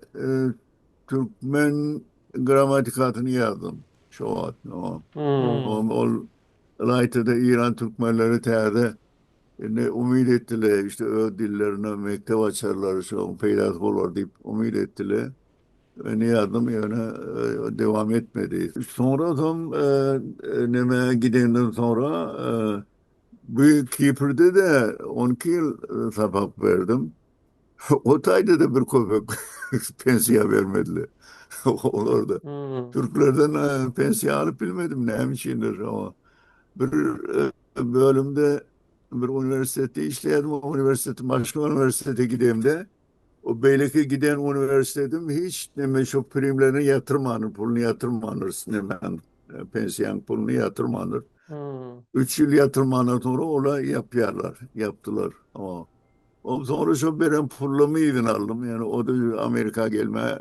Türkmen gramatikasını yazdım. Şu an. O, Hı. o Layta'da İran Türkmenleri teyade ne umut ettiler işte o dillerine mektep açarlar şu an peydah olur deyip umut ettiler. Ne yazdım yani devam etmedi. Sonra tam neme gidenden sonra bu Kipr'de de 12 yıl sabah verdim. O tayda da bir köpek pensiye vermediler. Orada. Hı. Türklerden pensiye alıp bilmedim ne hemşindir ama bir bölümde bir üniversitede işleyedim. O üniversite başka üniversitede gideyim de o Beylik'e giden üniversitedim hiç ne şu primlerini yatırmanır, pulunu yatırmanır, hemen pensiyon pulunu yatırmanır. Hı. 3 yıl yatırmanır sonra olay yaptılar. Ama o sonra şu benim pullumu izin aldım. Yani o da Amerika gelme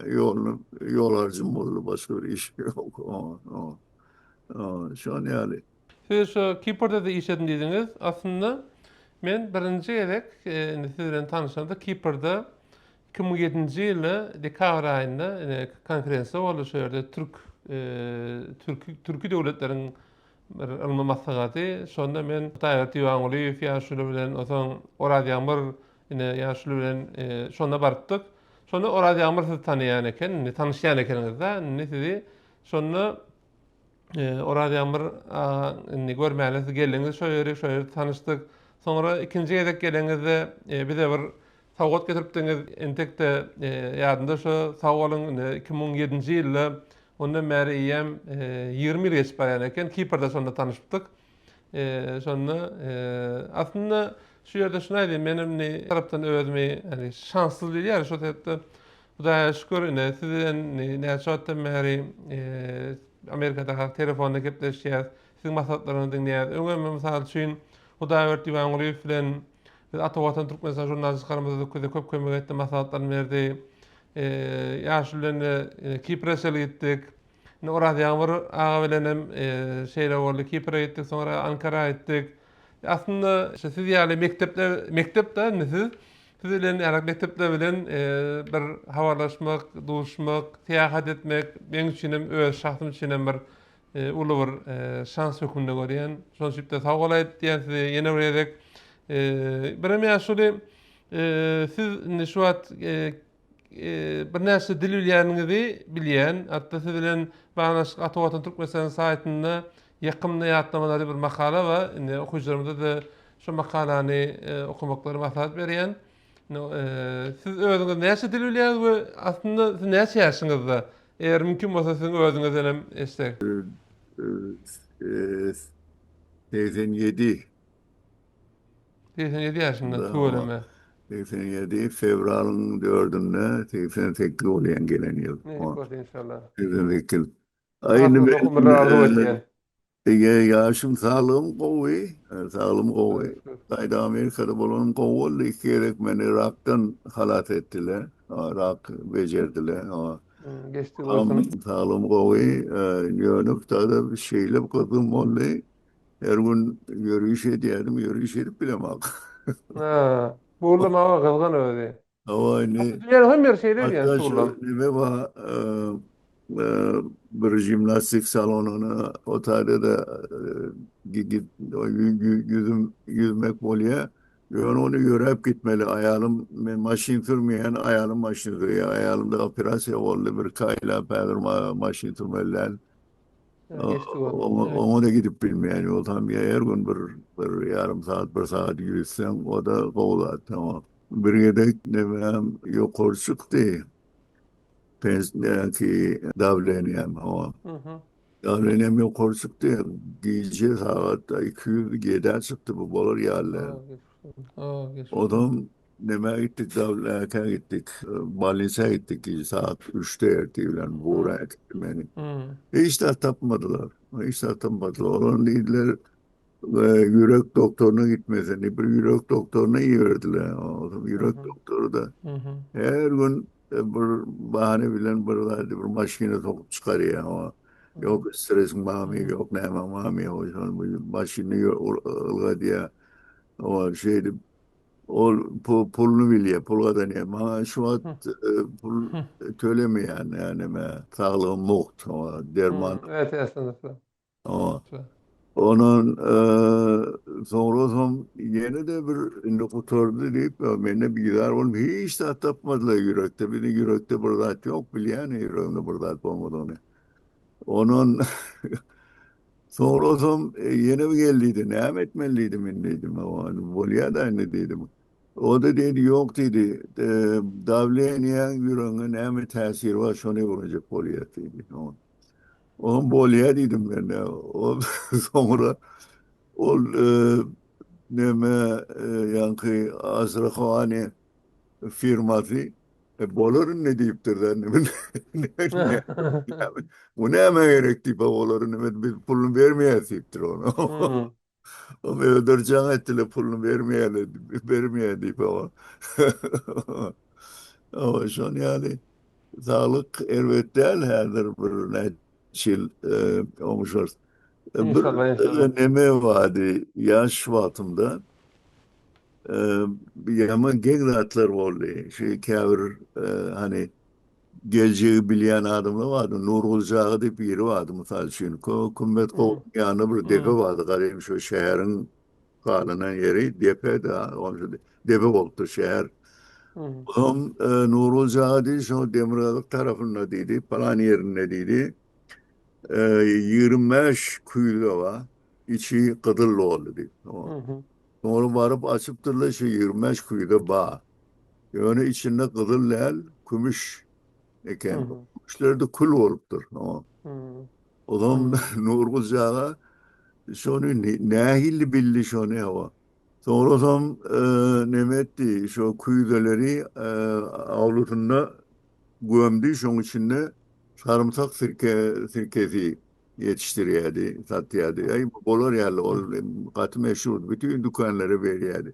yol harcım oldu. Başka bir iş yok. Şu an yani. Siz şu Kipur'da da işledin dediniz. Aslında men birinci elek siz bilen tanışanda Kipur'da 2007 yılı dekabr ayında konferansiya oluşuyordu. Türkü devletlerin bir ilmi maslahaty. Şonda men Tayyip Diwanguliýew ýa şular bilen otaň Oraz Ýaňmyr ýa şular bilen şonda bardyk. Şonu orada ýamyr sizi tanıyan eken, tanışýan ekeniňizde, sizi şonu orada ýamyr görmäňiz, geldiňiz, şöýere tanışdyk. Soňra ikinji gezek geleňizde bize bir sowgat getiripdiňiz. Entekde ýadynda şu sowgalyň 2007-nji ýylda ondan bäri ýem 20 ýyl geçip barýan eken. Kiprda şonda tanışypdyk. Şonda aslında şu ýerde şunu aýdym, menim tarapdan özümi şansly bilýär şu täpde. Hudaýa şükür, sizden näçe bäri Amerikada telefonda gepleşýär, siziň maksatlaryňyzy dinleýär. Öňe mysal üçin Hudaý berdi Ýaňylyp bilen biz Atawatan Türkmenistan jurnalistlarymyza köp kömek etdi, maksatlaryny berdi. Ýaşy bilen Kipr'a gittik. Orada Ýamyr aga bilen hem şeýle boldy, Kipr'a gittik, soňra Ankara'ya gittik. Aslında siz ýaly mektepde siz bilen mektepde bilen bir habarlaşmak, duşmak, seýahat etmek beň üçin hem öz şahsym üçin hem bir uly bir şans hökmünde görýän. Şol şeýle sag bolayt diýen size ýene bir edek. Birem ýaşuly siz şu wagt bir näçe dil bilýäniňizi bilýän, hatda siz bilen Banaşyk Atawatan Türkmenistan saýtynda ýakymda ýatlamalary bir makala we okuwçylarymyza da şu makalany okumaklary maslahat berýän. Siz özüňiz näçe dil bilýäňiz we aslında siz näçe ýaşyňyzda? Eger mümkin bolsa siz özüňiz hem estek. 87 87 ýaşynda da tuğuleme. 87 fevralyň 4-ünde 88 bolýan gelen ýyl. İnşallah. 88. Aslında okumlar arzu Yaşım sağlığım gowy, sağlığım gowy. Gaýda Amerikada bolan gowy kerek meni rakdan halat etdiler. Rak bejerdiler. geçti olsun. Sağlığım gowy, ýönüp da bir şeýle gözüm boldy. Her gün yürüyüş edýärdim, yürüyüş edip bilemek. Buğulamağa kızgın öyle. Ama Dünyanın hem bir şeyler yani hatta buğulam. şu neme var, bir jimnastik salonuna otelde de yüzmek bolýa. Ýöne onu ýörep gitmeli. Ayalım, men maşin sürmeýän, ayalım maşin sürýär. Ayalımda operasiýa boldy, bir kaýla pädir maşin sürmeliler. Geçti olsun. Onu da gidip bilmeýän ýol tam her gün bir yarım saat, bir saat yürüsem o da gowlat. Tamam. Bir gedek nemem ýokary çykdy. Ki davleniyem ama. Davleniyem ýokary çykdy. Gece saatte 200 geden çıktı bu bolar ýerler. Odam neme gittik, davlaka gittik. Balinse gittik gece saat 3'te ertiyle buraya gittim beni. Hiç de tapmadılar. Hiç de tapmadılar. Onun dediler yürek doktoruna gitmesini. Bir yürek doktoruna iyi verdiler. Yürek doktoru da her gün bir bahane bilen bir maşine sokup çıkarıyor ama yok stres mami yok ne mami o maşini ılga diye o şeydi o pulunu biliyor pulga ne ama şu an pul tölemeyen yani sağlığım muht o derman Evet aslında. o onun sonra yeni de bir doktordu deyip beni bilgiler olm hiç de tapmadılar yürekte. Bir de yürekte burdat yok bilyen yüreğimde burdat olmadığını. Onun sonra yeni bir geldiydi. Ne etmeliydim indiydim. Bolya da ne dedim. O da dedi yok dedi. Davleniyen yüreğine ne tesiri var şunu vuracak bolya dedi. Onun bolya dedim ben de. Sonra o neme yankı Azrakani firması boların ne deyiptir de ne bu ne gerekti boların ne biz pulunu vermeyesiptir onu. O öldüreceğin ettiler pulunu vermeye deyip ama. Ama şu an yani sağlık elbette herdir bir neçil olmuşlar. Bir neme vardı yaş vatımda yaman gegratlar oldu. Kavir hani geleceği bilyen adamlar vardı. Nurgul Cağı diye biri vardı misal için. Kummet yanında bir depe vardı. Garip şu şehrin kalınan yeri depe de depe oldu şehir. Hı. Oğlum Nurul Caadi şu Demirağlık tarafında dedi, falan yerinde dedi. 25 kuyuda var. İçi Kıdırlı oldu dedi. Hı Tamam. hı. Sonra varıp açıp durla şu 25 kuyuda bağ. Yani içinde Kıdırlı gümüş Hı eken. hı. Gümüşler de kul oluptur. Tamam. Hı. O zaman Hı. Nurul Caadi şunu nehilli billi şunu hava. Sonra o zaman ne etti? Şu kuyudaları avlusunda gömdü. Şunun içinde sarımsak sirkesi yetiştiriyordu, satıyordu. Ay, bolar yerli, Hı. o katı meşhur. Bütün dükkanlara veriyordu.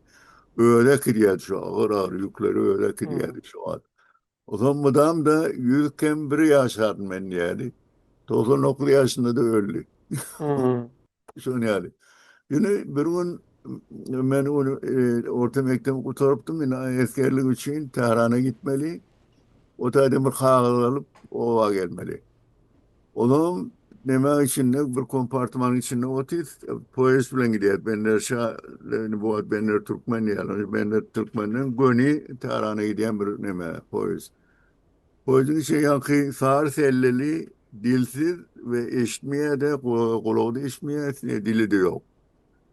Öyle kiriyordu şu ağır ağır yükleri öyle kiriyordu Hı. şu an. O zaman adam da yüzken bir yaşardım ben yani. 90 yaşında da öldü. Hı. Şunu yani. Yine bir gün ben onu orta mektebi kurtarıptım. Yine askerlik için Tehran'a gitmeli. O da demir kağıt alıp ova gelmeli. Onun neme içinde bir kompartman içinde otis polis bilen gidiyor. Benler bu benler Türkmen yani benler Türkmen'den Goni Tehran'a gidiyen bir neme polis. Polisin içi yankı sağır selleli dilsiz ve eşitmeye de kulağı da eşitmeye dili de yok.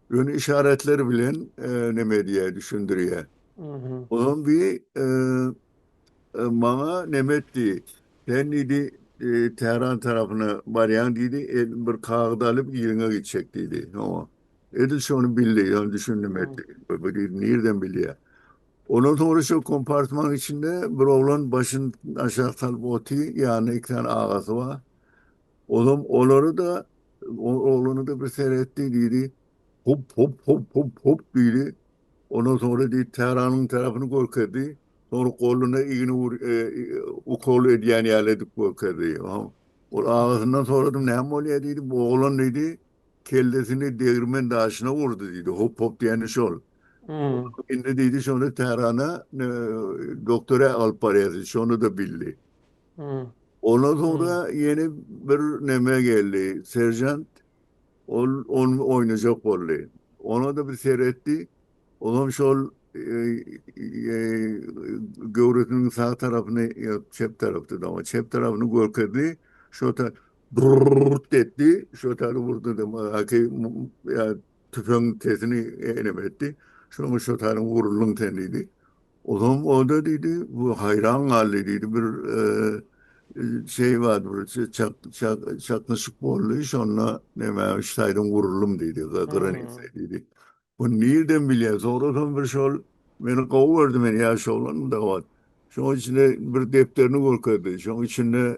Ön işaretleri bilen neme diye düşündürüyor. Hı hı. Onun bir bana Nemet sen dedi Tehran tarafına varyan dedi bir kağıt alıp yığına gidecek dedi. Ama Edil onu bildi. Yani düşündüm etti. Dedi, nereden biliyor? Ondan sonra şu kompartman içinde bir oğlan başın aşağı salıp oturuyor. Yani iki tane ağası var. Oğlum onları da oğlanı da bir seyretti dedi. Hop hop hop hop hop dedi. Ondan sonra dedi Tehran'ın tarafını korkadı. Sonra koluna iğne o kolu ediyen yerledik korkadı. O ağzından sordum ne oluyor dedi. Bu oğlan dedi kellesini değirmen taşına vurdu dedi. Hop hop diyeni şol. Hı. Şimdi dedi sonra Tehran'a doktora al parası. Şunu da bildi. Hı. Ondan Hı. sonra yeni bir neme geldi. Serjant onu oynayacak oldu. Ona da bir seyretti. Onun şu göğrüsünün sağ tarafını çep tarafıydı ama çep tarafını görkedi. Şu ta brrrt etti. Şu tarafı vurdu da ya tüfeğin sesini etti. Şu tarafı vurulun teniydi. O zaman o da dedi bu hayran haldeydi bir şey vardı bir çakmışık bollu iş onunla ne ben iştaydım vururum dedi Hı. granit dedi. Bu nereden biliyor? Sonradan bir şey beni kovuverdi beni ya şu olan da var. Şu içinde bir defterini korkadı. Şu içinde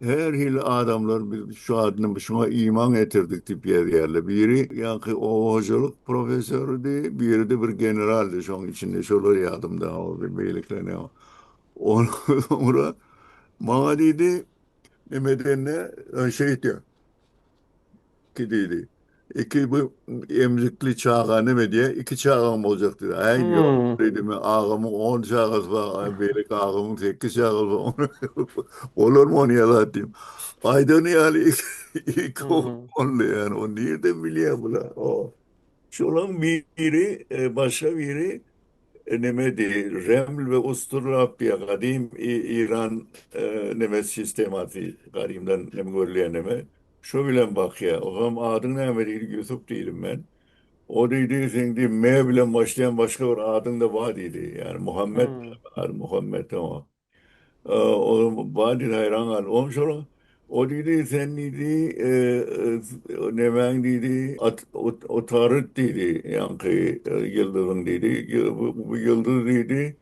her hil adamlar biz şu adını şuna iman getirdik tip yerle. Biri yani o hocalık profesörüydü, biri de bir generaldi şu içinde şöyle yardımda o bir beyliklerine o. Onu sonra bana dedi Mehmet şey diyor ki dedi. İki bu emzikli çağa ne diye iki çağım olacak dedi. Ay diyor Hı. dedim ağamın 10 çağız var. Beylik ağamın 8 çağız var. Olur mu onu yalatayım? Aydan yani ilk Hı. onlu yani. O nereden biliyor bu la? O. Şu olan biri başka biri nemedi Reml ve Usturlapya kadim İran neme sistemati kadimden nem görülen neme. Şu bilen bak ya. O zaman adın ne dedi Yusuf değilim ben. O dedi sen dedi M bilen başlayan başka bir adın da var dedi. Yani Muhammed Hı. var Muhammed ama. O Badir hayran kaldı. O dedi sen dedi ne ben dedi o tarih dedi yankı yıldızın dedi bu yıldız dedi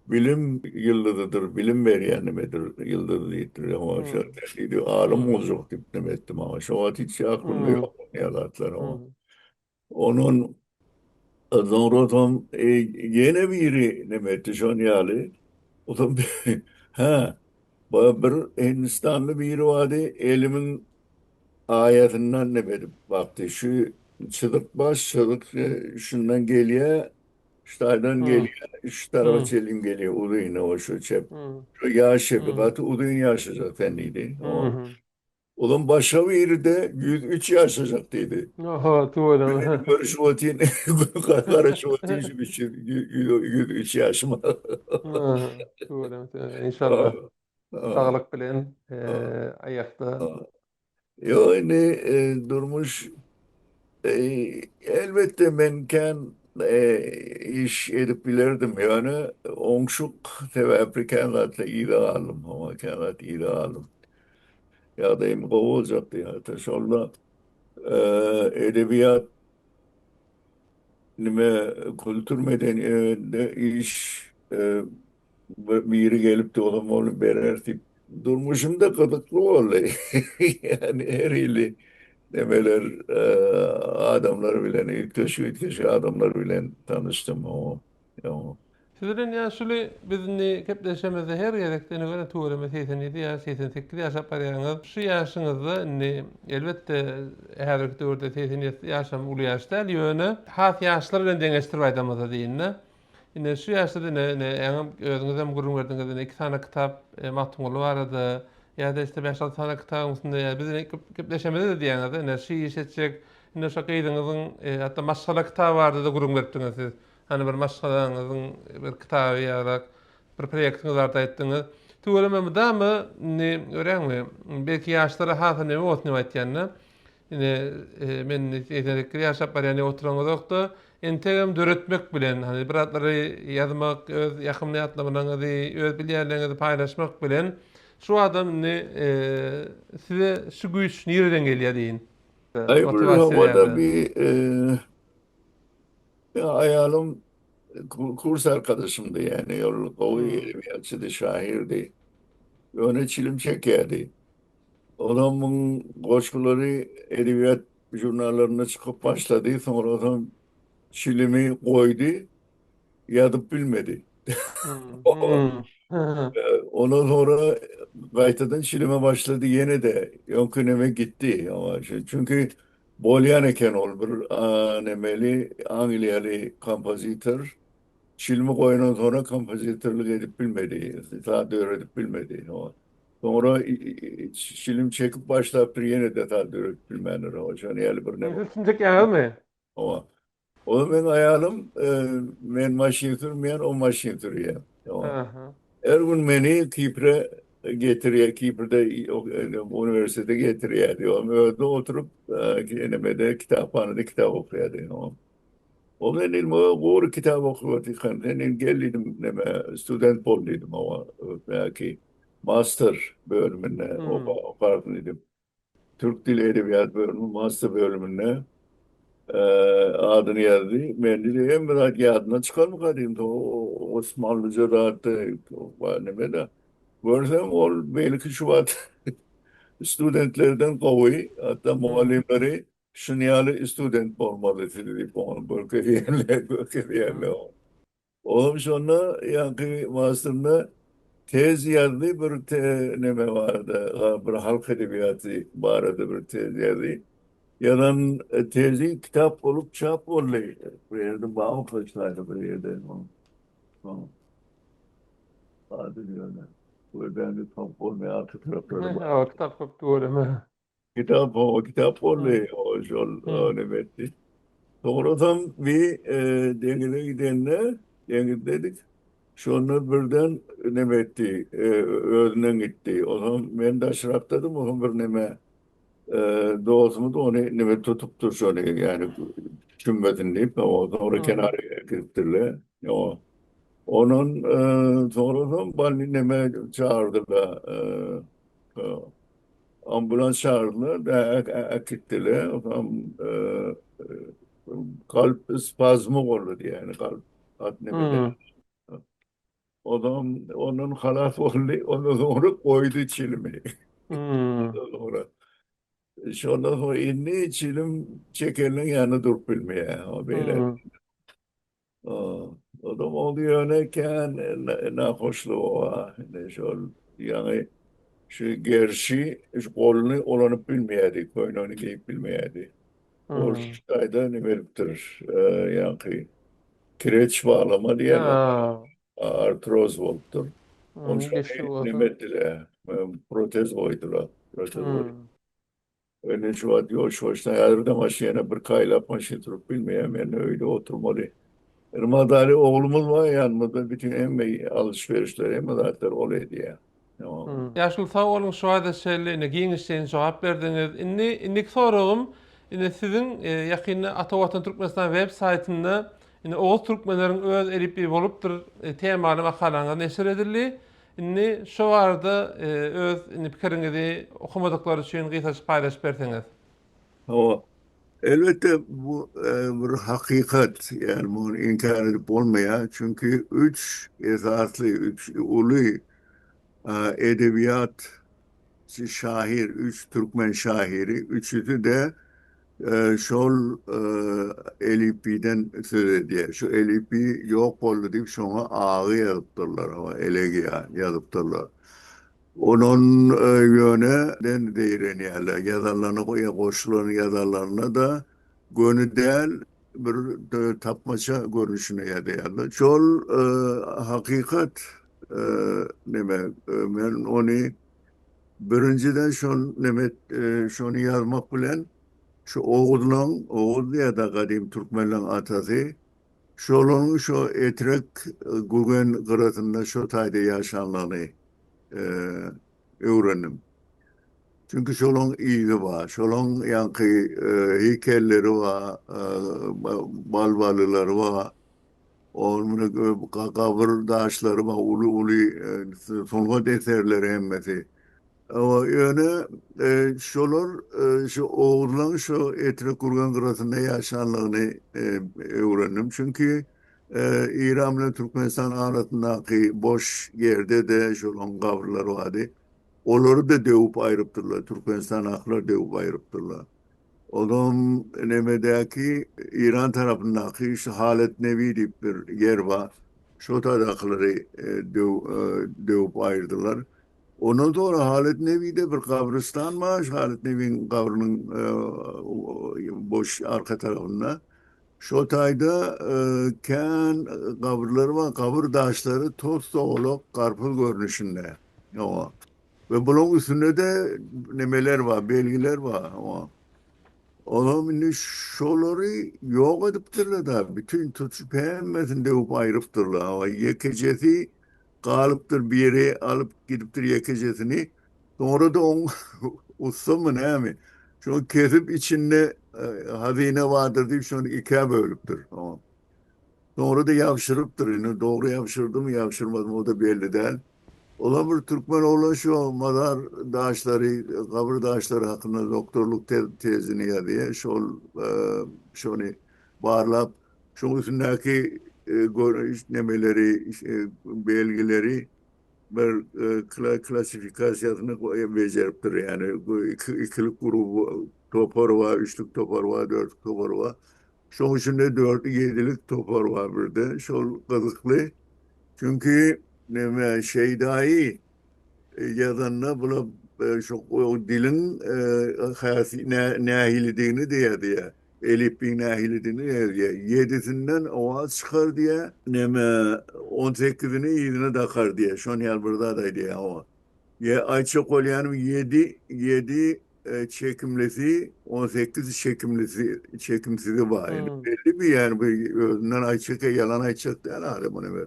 bilim yıldızıdır bilim veren nemedir yıldız değildir ama şu Hı. dedi alım Hı. olacak tip demettim ama şu an hiç aklımda Hı. yok ne yalatlar ama Hı. onun sonra yine biri demetti şu an yani o zaman ha bir Hindistanlı biri vardı elimin ayetinden ne verip baktı. Şu çıdık baş çıdık şundan geliyor şundan Hı. geliyor şu tarafa Hı. çelim geliyor uduyun o şu çep. Hı. Şu yağ Hı. şefi katı uduyun yaşayacak feniydi. Hı O. hı. Onun başka bir yeri de 103 yaşayacak dedi. Oho, tuğulem. Bir şubatin, kara şubatin için 103 yaşıma. Tuğulem. İnşallah. Aa, Sağlık bilen, aa, ayakta. aa. Yani Durmuş, e, elbette ben iş edip bilirdim yani onşuk tevafik kendiyle iyi alım ama kendiyle iyi alım. Ya da im kovulacaktı ya. Teşallah edebiyat nime kültür medeniyetinde iş biri gelip de onu belirtip durmuşum da kadıklı oldu. Yani her ili demeler adamlar bilen ilk adamlar bilen tanıştım o. Sizlerin ýaşuly bizni kepleşemeze her gerektiğine göre tuğuleme 87 ýa 88 ýaşap barýaňyz. Şu ýaşyňyzda elbette her bir döwürde 87 ýaşam uly ýaş däl ýöne has ýaşlar bilen deňeşdirip aýdamyza diýinne. Ine şu ýaşda eňem özüňizem gurrun berdiňiz iki tane kitap mahtumly barady. Ya da işte 5-6 tane kitabın üstünde ya bizi kepleşemede de diýeniz. Ne şu iş etjek, ne şu gyýdyňyzyň hatta maşgala kitap bardy da gurrun berdiňiz siz. Hani bir maşgalaňyzyň bir kitaby ýa-da bir proýektiňiz barda etdiňiz. Tuğulemem damy ne öreňmi? Belki ýaşlara hasa ne otny aýtýanna. Ine men ýetenekli ýaşap barýany oturaňyzda entegem döretmek bilen, hani biratlary ýazmak, öz ýakymlaýatlaryňyzy, öz bilýärleriňizi paýlaşmak bilen şu adam size şu güýç nereden gelýär diýin. Ay bir Motivasiýa havada ýa-da. bir hayalim kurs arkadaşımdı yani yol kovu Hmm. edebiyatçıydı, şairdi. Öne çilim çekerdi. Adamın koşulları edebiyat jurnallarına çıkıp başladı. Sonra adam çilimi koydu, yadıp bilmedi. Hmm. Hmm. Ondan sonra gaytadan çilime başladı. Yine de Yonkuneme gitti. Ama çünkü Bolyaneken ol bir anemeli Angliyalı kompozitör. Çilimi koyundan sonra kompozitörlük edip bilmedi. Tadı öğretip bilmedi. Ama sonra çilim çekip başlayıp yine de tadı öğretip bilmedi. Ama şu an yani bir ne bu. Siz düşünecek ýaly Ama o ben hayalim men maşin sürmeyen o maşin sürüyor. Ama Aha. her gün beni Kipr'e getiriyor. Kipr'de üniversitede getiriyor diyor. Öyle oturup kendime kitaphanede kitap okuyor diyor. O ben ilmi doğru kitap okuyordu. Ben geldim neme student oldum ama belki master bölümüne Hmm. okardım. Türk Dili Edebiyat bölümü master bölümüne adını yazdı. Ben de hem de adına çıkalım kadıyım. O Osmanlıca rahattı. Var neme de. Görsem ol belki Şubat studentlerden kovuyor. Hatta Hmm. muallimleri şunyalı student olmalı dedi. Böyle yerler, böyle yerler. Hmm. Oğlum sonra yankı master'ında tez yazdı bir neme vardı. Bir halk edebiyatı vardı bir tez yazdı. Yalan tezi kitap olup çap oldu. Bir yerde bağım kaçtaydı bir yerde. Hadi diyorlar. Bu ben de tam olmaya arka tarafları var. O kitap köp tuğuleme. Kitap oldu. Hmm. O şol Hmm. ne etti. Sonradan bir dengine gidenle dengin dedik. Sonra birden ne etti? Öğrenen gitti. O zaman ben de aşırakladım. O zaman bir neme doğasımı da onu neme tutup dur şöyle yani cümletin deyip o sonra Hmm. kenara gittiler. O, onun sonradan bana neme çağırdılar. E, ambulans çağırdılar da gittiler. O zaman kalp spazmı oldu yani kalp at neme de. Hmm. Adam onun halaf oldu. Ondan sonra koydu çilimi. Hmm. Ondan sonra ondan sonra inni çilim çekenin yanı durup bilmeye. O böyle. Hmm. O, adam oluyor öyleyken ne hoşlu o. Ne şöyle yani şu gerçi şu kolunu olanıp bilmeyedi. Koynunu giyip bilmeyedi. Hmm. Orada ne veriptir. Yani kireç bağlama diyelim. Ya. Artroz oldu. Onun Hmm. sonra Geçti ne olsun. mettiler. Protez koydular. Protez koydular. Hmm. Öyle şu an yoş hoştan yardım aşağıya bir kaylap maşı durup bilmeyen ben öyle oturmalı. Irmadali oğlumuz var yanımda bütün emmi alışverişler emmiler oluyor diye. Tamam. Ýaşul sag bolun şu wada şeýle giňişden jogap berdiňiz. Indik soragym sizin ýakynda Atawatan Türkmenistan web saytynda Oğuz türkmenleriň öz elipi bolupdyr temaly makalaňyz neşir edildi. Şu barada öz pikiriňizi okumadyklar üçin gysaça paýlaşyp berseňiz. Ama elbette bu bir hakikat yani bunu inkar edip olmaya çünkü üç esaslı, üç ulu edebiyat şair, üç Türkmen şairi, üçüsü de şol Elipi'den söz ediyor. Şu Elipi yok oldu deyip şuna ağı yazıptırlar ama elegiya yazıptırlar. Onun yöneden değireniyorlar. Yazarlarına koşulan yazarlarına da gönüdel bir tapmaca görünüşüne yadayarlar. Şol hakikat e, ben onu birinciden şunu yazmak bilen şu Oğuz ya da kadim Türkmenlerin atası şolun şu etrek Gugen kırasında şu tayda yaşananı e, öğrendim. Çünkü şolun iyisi var, şolun yankı heykelleri var, balbalıları var, onun kabır taşları var, ulu ulu sungat eserleri hemmesi. Ama yani şolar şu oğlan şu etre kurgan kırasında yaşanlığını öğrendim. Çünkü İran ile Türkmenistan arasındaki boş yerde de şolan kavurlar vardı. Onları da dövüp ayrıptırlar. Türkmenistan halkları dövüp ayrıptırlar. Onun Neme'deki İran tarafındaki işte Halet Nevi diye bir yer var. Şu tarafları dövüp ayırdılar. Ondan sonra Halet Nevi'de bir kabristan var. Halet Nevi'nin kabrının boş arka tarafında. Şotay'da ken kabirleri var. Kabir taşları toz doğuluk karpuz görünüşünde. Ama. Ve bunun üstünde de nemeler var, belgeler var. Ama. Onun şoları yok ediptirler da. Bütün tutup hemmesini de ayrıptırlar. Ama yekecesi kalıptır bir yere alıp gidiptir yekecesini. Sonra da on usta mı ne mi? Şunu kesip içinde hazine vardır deyip şunu ikiye bölüptür. Tamam. Sonra da yavşırıptır. Yani doğru yavşırdı mı yavşırmadı mı o da belli değil. Ola bir Türkmen olan şu madar daşları, kabir daşları hakkında doktorluk tezini ya diye şunu bağırlap, şunun üstündeki nemeleri, belgeleri bir klasifikasyasını beceriptir. Yani bu ikilik grubu topar var, üçlük topar var, dörtlük topar var. Şunun içinde dört, yedilik topar var bir de. Şu kazıklı. Çünkü şey dahi yazanına buna şu o dilin hayasi nahilediğini diye elifin nahilediğini diye yedisinden oğaz çıkar diye neme 18'ini yedine takar diye şu an yer burada da diye ama ya Ayça Kolyan'ın yedi çekimlisi 18 çekimsizi var. Yani belli bir yani bu özünden Ayça yalan Ayça değil herhalde bunu ver.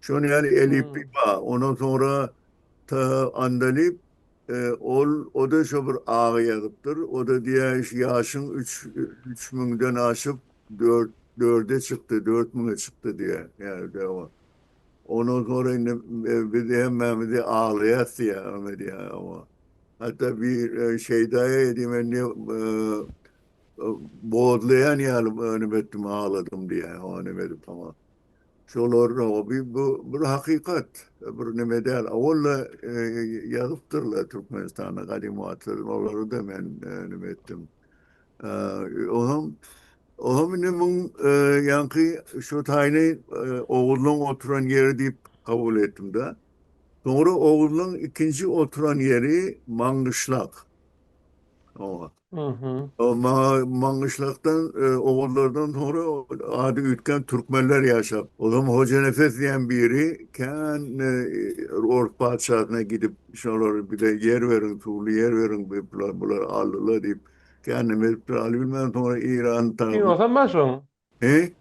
Şu an yani Elif var. Ondan sonra ta Andalip o da şu bir ağa yazıptır. O da diye yaşın 3.000'den aşıp 4'e çıktı, 4.000'e çıktı diye. Yani devam. Ondan sonra yine bir de hemen bir de ağlayası ya Ahmet ya ama. Hatta bir şey daha yedim ben boğazlayan yani önümettim ağladım diye. O önümettim ama. Şolar o bir hakikat. Bir neme der. Oğalla yazıptırlar Türkmenistan'a kadim hatırlar. Da ben neme ettim. Oğlum Oğlumun yankı şu tane oğlunun oturan yeri deyip kabul ettim de. Sonra oğlunun ikinci oturan yeri Mangışlak. O. Hı hı. O Mangışlak'tan, oğullardan sonra adı Ütken Türkmenler yaşap. O zaman Hoca Nefes diyen biri Ork Padişahı'na gidip şuraları bir de yer verin, tuğlu yer verin, bunlar aldılar deyip kendimiz bilmem sonra İran tarafı. Kinosan başoň. E?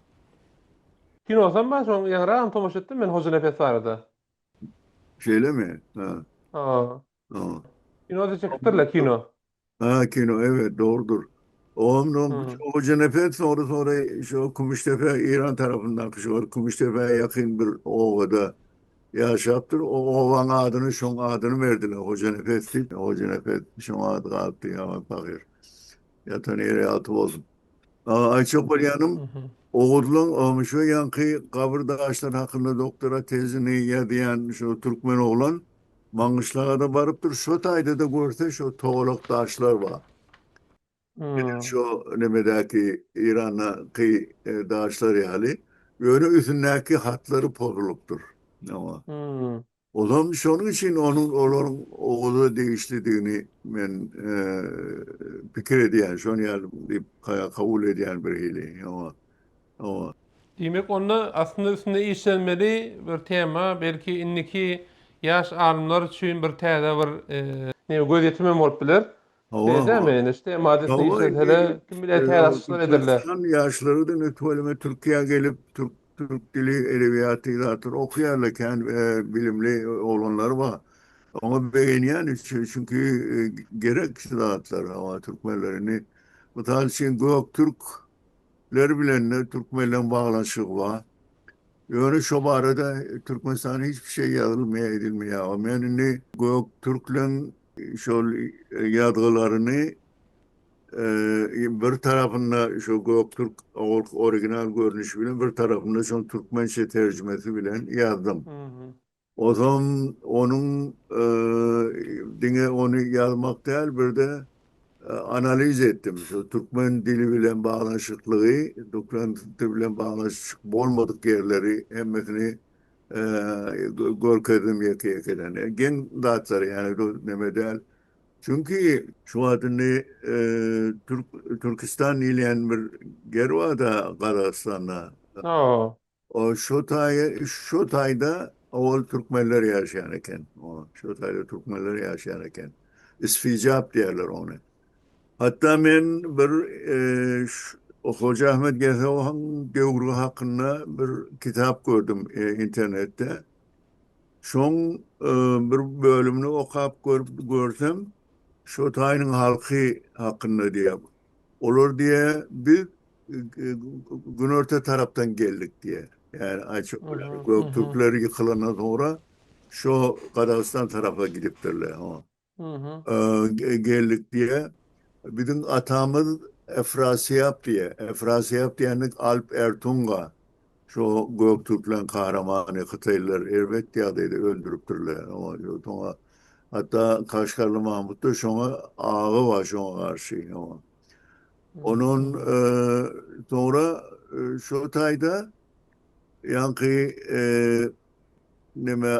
Kinosan başoň. Ýaňra tomoş etdim men Hoca Nefes barada. Şeyle mi? Ha, Ha. ha. Kino da çekipdirler kino. Ha, kino, evet, doğrudur. Onun Hı. Hoca Nefes sonra şu Kumuştepe İran tarafından şu Kumuştepe'ye yakın bir ovada yaşaptır. O ovanın adını şun adını verdiler. Hoca Nefes değil. Hoca Nefes şun adı kalktı ya bakır. Yatan yere atı olsun. Ayça Hı Polyanım hı. oğulun olmuş ve yankı kabır dağışlar hakkında doktora tezini ya diyen şu Türkmen oğlan Mangışlara da varıptır. Şu tayda da görse şu Toğlak taşlar var. Hı. Şu nemedeki İran'a dağışlar yani. Böyle üstündeki hatları poruluptur. Ama Hı. o zaman şunun için onun oğlu değiştirdiğini ben fikir ediyen, şunu yani kabul ediyen biriydi. Ama Diýmek onda aslında üstünde işlenmeli bir tema, belki inniki ýaş alymlar üçin bir täze bir ne göz ýetimem bolup biler. Şeýle hava mi? İşte maddesini hava işletsele kim bilir täze açyşlar ederler. Türkmenistan yaşları da nötreleme Türkiye'ye gelip Türk dili edebiyatı zaten okuyarlarken bilimli olanlar var. Ama beğeniyen çünkü gerek zaten ama Türkmenlerini bu tarz için Göktürkler bilenler Türkmenle bağlanışık var. Yani şu arada Türkmenistan'a hiçbir şey yazılmaya edilmiyor. Ama yani Göktürk'ün şu yazılarını bir tarafında şu Göktürk orijinal görünüşü bilen bir tarafında şu Türkmençe tercümesi bilen yazdım. Hı hı. O zaman onun dine onu yazmak değil bir de analiz ettim. Şu Türkmen dili bilen bağlaşıklığı, Türkmen dili bilen bağlaşık olmadık yerleri hemmesini görkedim yakayakeden. Gen dağıtları yani ne değil. Çünkü şu adını Türkistan ileyen bir yer var da Karakistan'da. O. O Şotay'da oğul Türkmenler yaşayanken, o Şotay'da Türkmenler yaşayanken, İsficap derler onu. Hatta ben o Hoca Ahmet Gezeoğlu'nun devru hakkında bir kitap gördüm internette. Şun bir bölümünü okuyup görsem Şotay'ın halkı hakkında diye. Olur diye biz Günörte taraftan geldik diye. Yani Hı hı. Hı hı. Göktürkler yıkılana sonra şu Kazakistan tarafa gidiptirler. Ama. Hı hı. Geldik diye. Bizim atamız Efrasiyap diye. Efrasiyap diyenlik Alp Ertunga. Şu Göktürk'len kahramanı Kıtaylılar elbet diye adıydı öldürüptürler. Ama hatta Kaşgarlı Mahmut da şuna ağı var şuna karşı. Ama. Hı Onun hı. sonra şu tayda yankı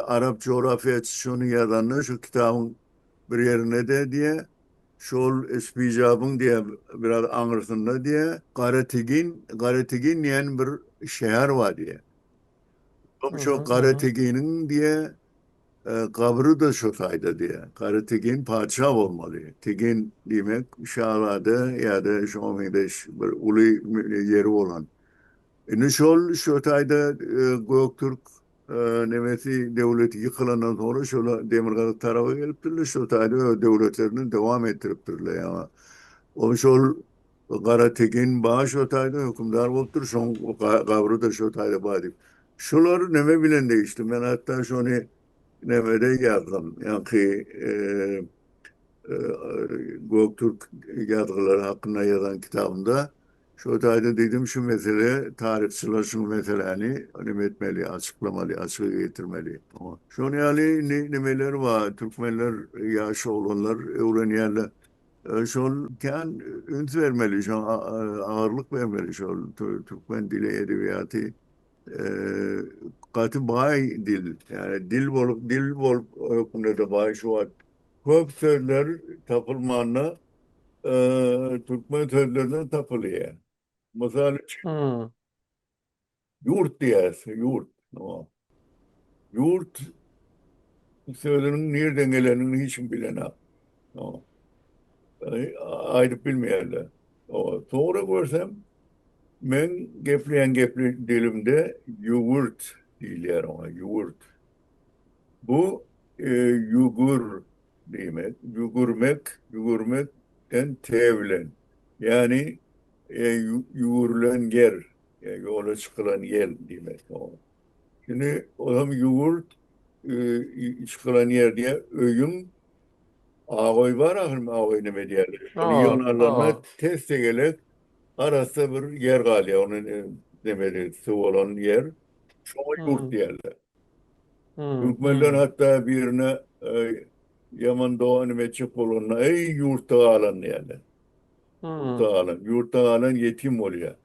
Arap coğrafyacı şunu yazanlar şu kitabın bir yerine de diye şol espicabın diye biraz anırsında diye Karatigin diyen bir şehir var diye. Hı Şu hı. Hı hı. Karategin'in diye kabrı da şu sayda diye. Karategin padişah olmalı. Tegin demek şahzade ya da şu anda bir ulu yeri olan. Nişol şu tayda Göktürk Nemeti devleti yıkılandan sonra şöyle Demirgalık tarafa geliptirler. Şu tayda devletlerini devam ettiriptirler. Yani. O şol Karatekin bağ şu tayda hükümdar oluptur. Son kabrı da şu tayda bağ deyip. Şuları neme bilen değiştim. Ben hatta şunu nemede yazdım. Yani e, Göktürk yazgıları hakkında yazan kitabımda şu tayda dedim şu mesele tarihçiler şu meseleni önem etmeli, açıklamalı, açığa getirmeli. Ama şu yani nemeler var, Türkmenler yaşı olanlar öğrenyenler şu an üns vermeli, şu an ağırlık vermeli şu an Türkmen dili edebiyatı e, katı bay dil yani dil bol okunada bay şu an köp sözler tapılmanına Türkmen sözlerine tapılıyor. Mesela Hı. yurt diyersin, yurt. O. Yurt sözünün nereden gelenini hiç bilemem. O. Ayrı bilmeyenler. O. Sonra görsem men gepli dilimde yurt diyorlar ona, yurt. Bu yugur demek, yugurmekten tevlen. Yani yugurulan yer, yola çıkılan yer demek o. Şimdi o zaman yugurt çıkılan yer diye öyüm ağoy var ahım ağoy ne diyorlar. Onu Aa, yanarlarına aa. test gelip arası bir yer kalıyor. Onun demeli su olan yer. Çoğu yurt Hı. diyorlar. Hı. Türkmenler Hı. hatta birine Yaman Doğan'ı ve Çapolon'una ey yurtta alan yani. Yurtta Hı. alan. Yurtta alan yetim oluyor.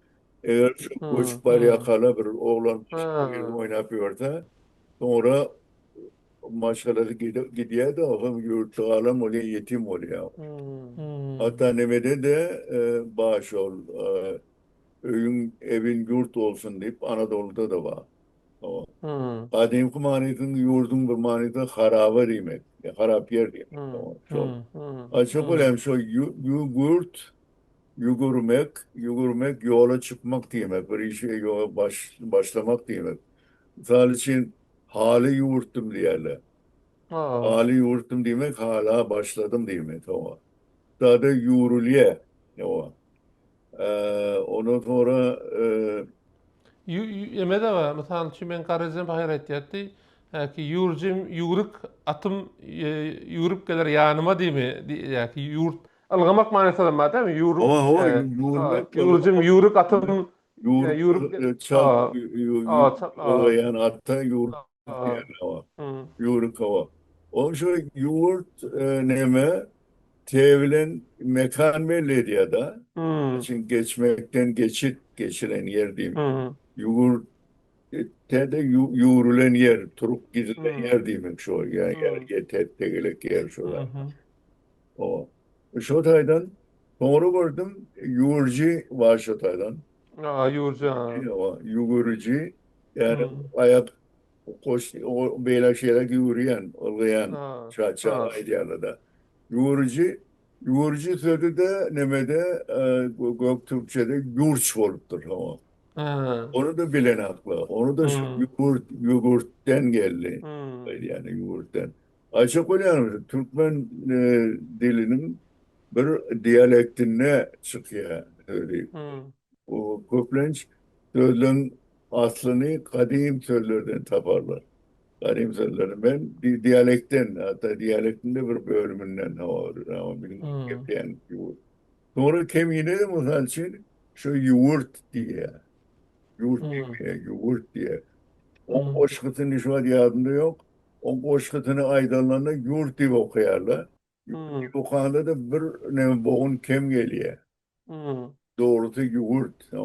Eğer şu Hı. koç Hı. yakalı bir oğlan bir Ha. oynatıyorsa sonra maçlara gidiyor da o yurtta alan oluyor, yetim oluyor. Hı. Hı. Hatta Neme'de de bağış ol, öyün evin yurt olsun deyip Anadolu'da da var. O. Hı. Kadimki manetinin yurdun bir maneti haraba demek. Harap yer demek. Hı. Tamam. Çok. Hı. Hı. Açık Hı. olan şu yugurt, yugurmek yola çıkmak demek. Bir işe yola başlamak demek. Misal için hali yurttum diyorlar. Aa. Hali yurttum demek hala başladım demek. Tamam. Daha da yurulye. Tamam. Ondan sonra Yeme de var. Mesela şu ben karıcığım hayret etti. Ki yurcum yuguruk atım yugurup gelir yanıma değil mi? Ya ki yurt algamak manasında mı değil mi? Yuruk ama aa, yurmak yurcum yuruk atım Yur, yugurup çal, aa yani hatta yurt aa. yani hava. Hı. Yuruk hava. O şu yurt neme tevlen mekan belli ya da Hı. için geçmekten geçilen yer diyeyim. Hı. Yurt de yurulen yer, turup gidilen Hı. yer diyeyim şu yani Hı. yer tegelek yer Hı. şurada. Hı. O. Şu taydan doğru gördüm. Yurcu var şu taydan. Aa, yurcu. O yugurucu yani Hı. ayak koş o böyle şeyler yürüyen, olayan Aa. çağ Aa. da. Yugurucu yugurucu sözü de nemede Göktürkçe'de yurç oluptur ama. Ha. Onu da bilen haklı. Onu da şu Hı. yugurtten geldi. Hı. Yani yugurtten. Açık olan Türkmen dilinin bir diyalektine çıkıyor. Öyle. Hı. O Köplenç sözlerin aslını kadim sözlerden taparlar. Kadim sözlerini ben diyalekten hatta diyalektinde bir bölümünden ama benim Hı. yani yoğurt. Sonra kemiğine de misal için şu yoğurt diye. Yoğurt Hı. diye, yoğurt diye. O Hı. boş kıtını şu an yadında yok. O boş kıtını aydalarına yoğurt diye okuyarlar. Yoğurt Hı. diye okuyanda da bir ne boğun kem geliyor. Hı. Doğrusu yoğurt. Hı.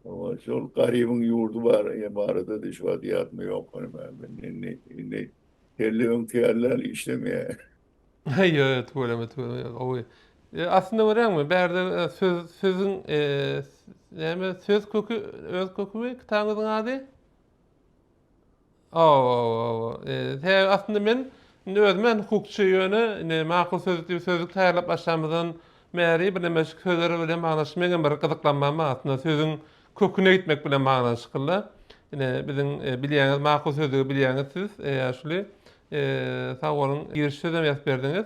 Ama şu garibin yurdu var ya barada da şu an yatmıyor yok. Hani ne telli önkiyarlar işlemeye. Evet, öyle. O. Aslında var mı? Berde sözün yani söz koku öz koku mu? Kitabınızın adı? Oo. He aslında men özmen hukukçu yönü ne makul sözlük sözlük tayarlap başlamazdan meri bir demek sözleri bilen manaşmayan bir kızıklanmam aslında sözün köküne gitmek bilen manaşkılla. Yine bizim bilýäňiz makul sözlüğü bilýäňiz siz şuly sağ olun giriş sözüm ýazyp berdiniz.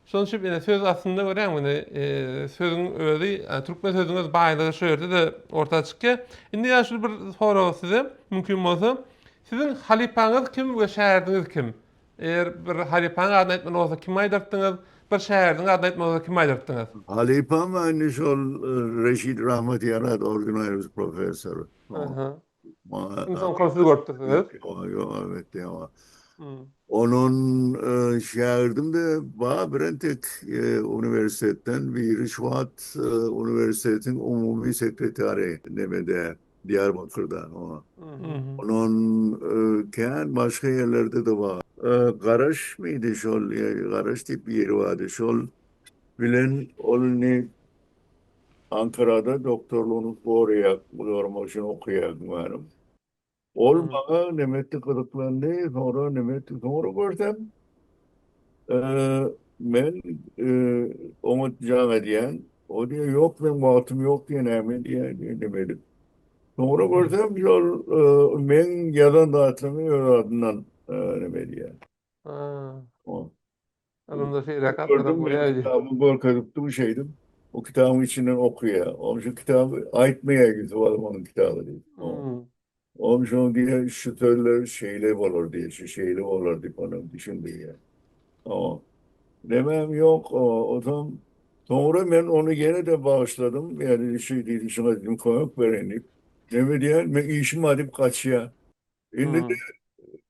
Şonuň üçin ine söz aslında göräňmi sözüň özü türkmen sözüňiz baýlygy şu ýerde de ortaya çykýar. Indi ýa-şuly bir soraw size mümkin bolsa sizin halipaňyz kim we şäherdiňiz kim? Eger bir halipaň adını aýtman bolsa kim aýdyrdyňyz? Bir şäherdiň adyny aýtman bolsa kim aýdyrdyňyz? Halipam aynı şol Reşit Rahmet Yarat organizers profesör. Aha. Ma- İnsan konusu görtürdünüz. Evet ya. Hmm. Onun şehirde Brentek Üniversiteden bir Rişvat Üniversitetin umumi sekreteri Neme'de Diyarbakır'da. O. Mhm. Onun başka yerlerde de var. Garaj mıydı şol? Garaj tip bir yeri vardı şol. bilen onu Ankara'da doktorluğunu oraya buluyorum, okuyak benim. Hı. Olmağa nimeti kılıklandı, sonra nimeti sonra görsem, e, ben onu can ediyen, o diyor yok ben vaktim yok diye ne diye demedim. Sonra görsem yol, ben yalan da hatırlamıyor adından ne diye. Ha. O. Anında şey rakatlara Gördüm ben koyaydı. kitabı korkutup şeydim. O kitabın içinden okuyor. O şu kitabı ayıtmaya gidiyor o adamın kitabı değil. O. Hı. O şu diye şu türlü şeyle olur diye şu şeyle olur diye bana düşündü ya. O. Demem yok o tam sonra ben onu gene de bağışladım. Yani şey değil şuna dedim koyup verelim. Deme diye ben işim adım kaçıyor. Şimdi Hı.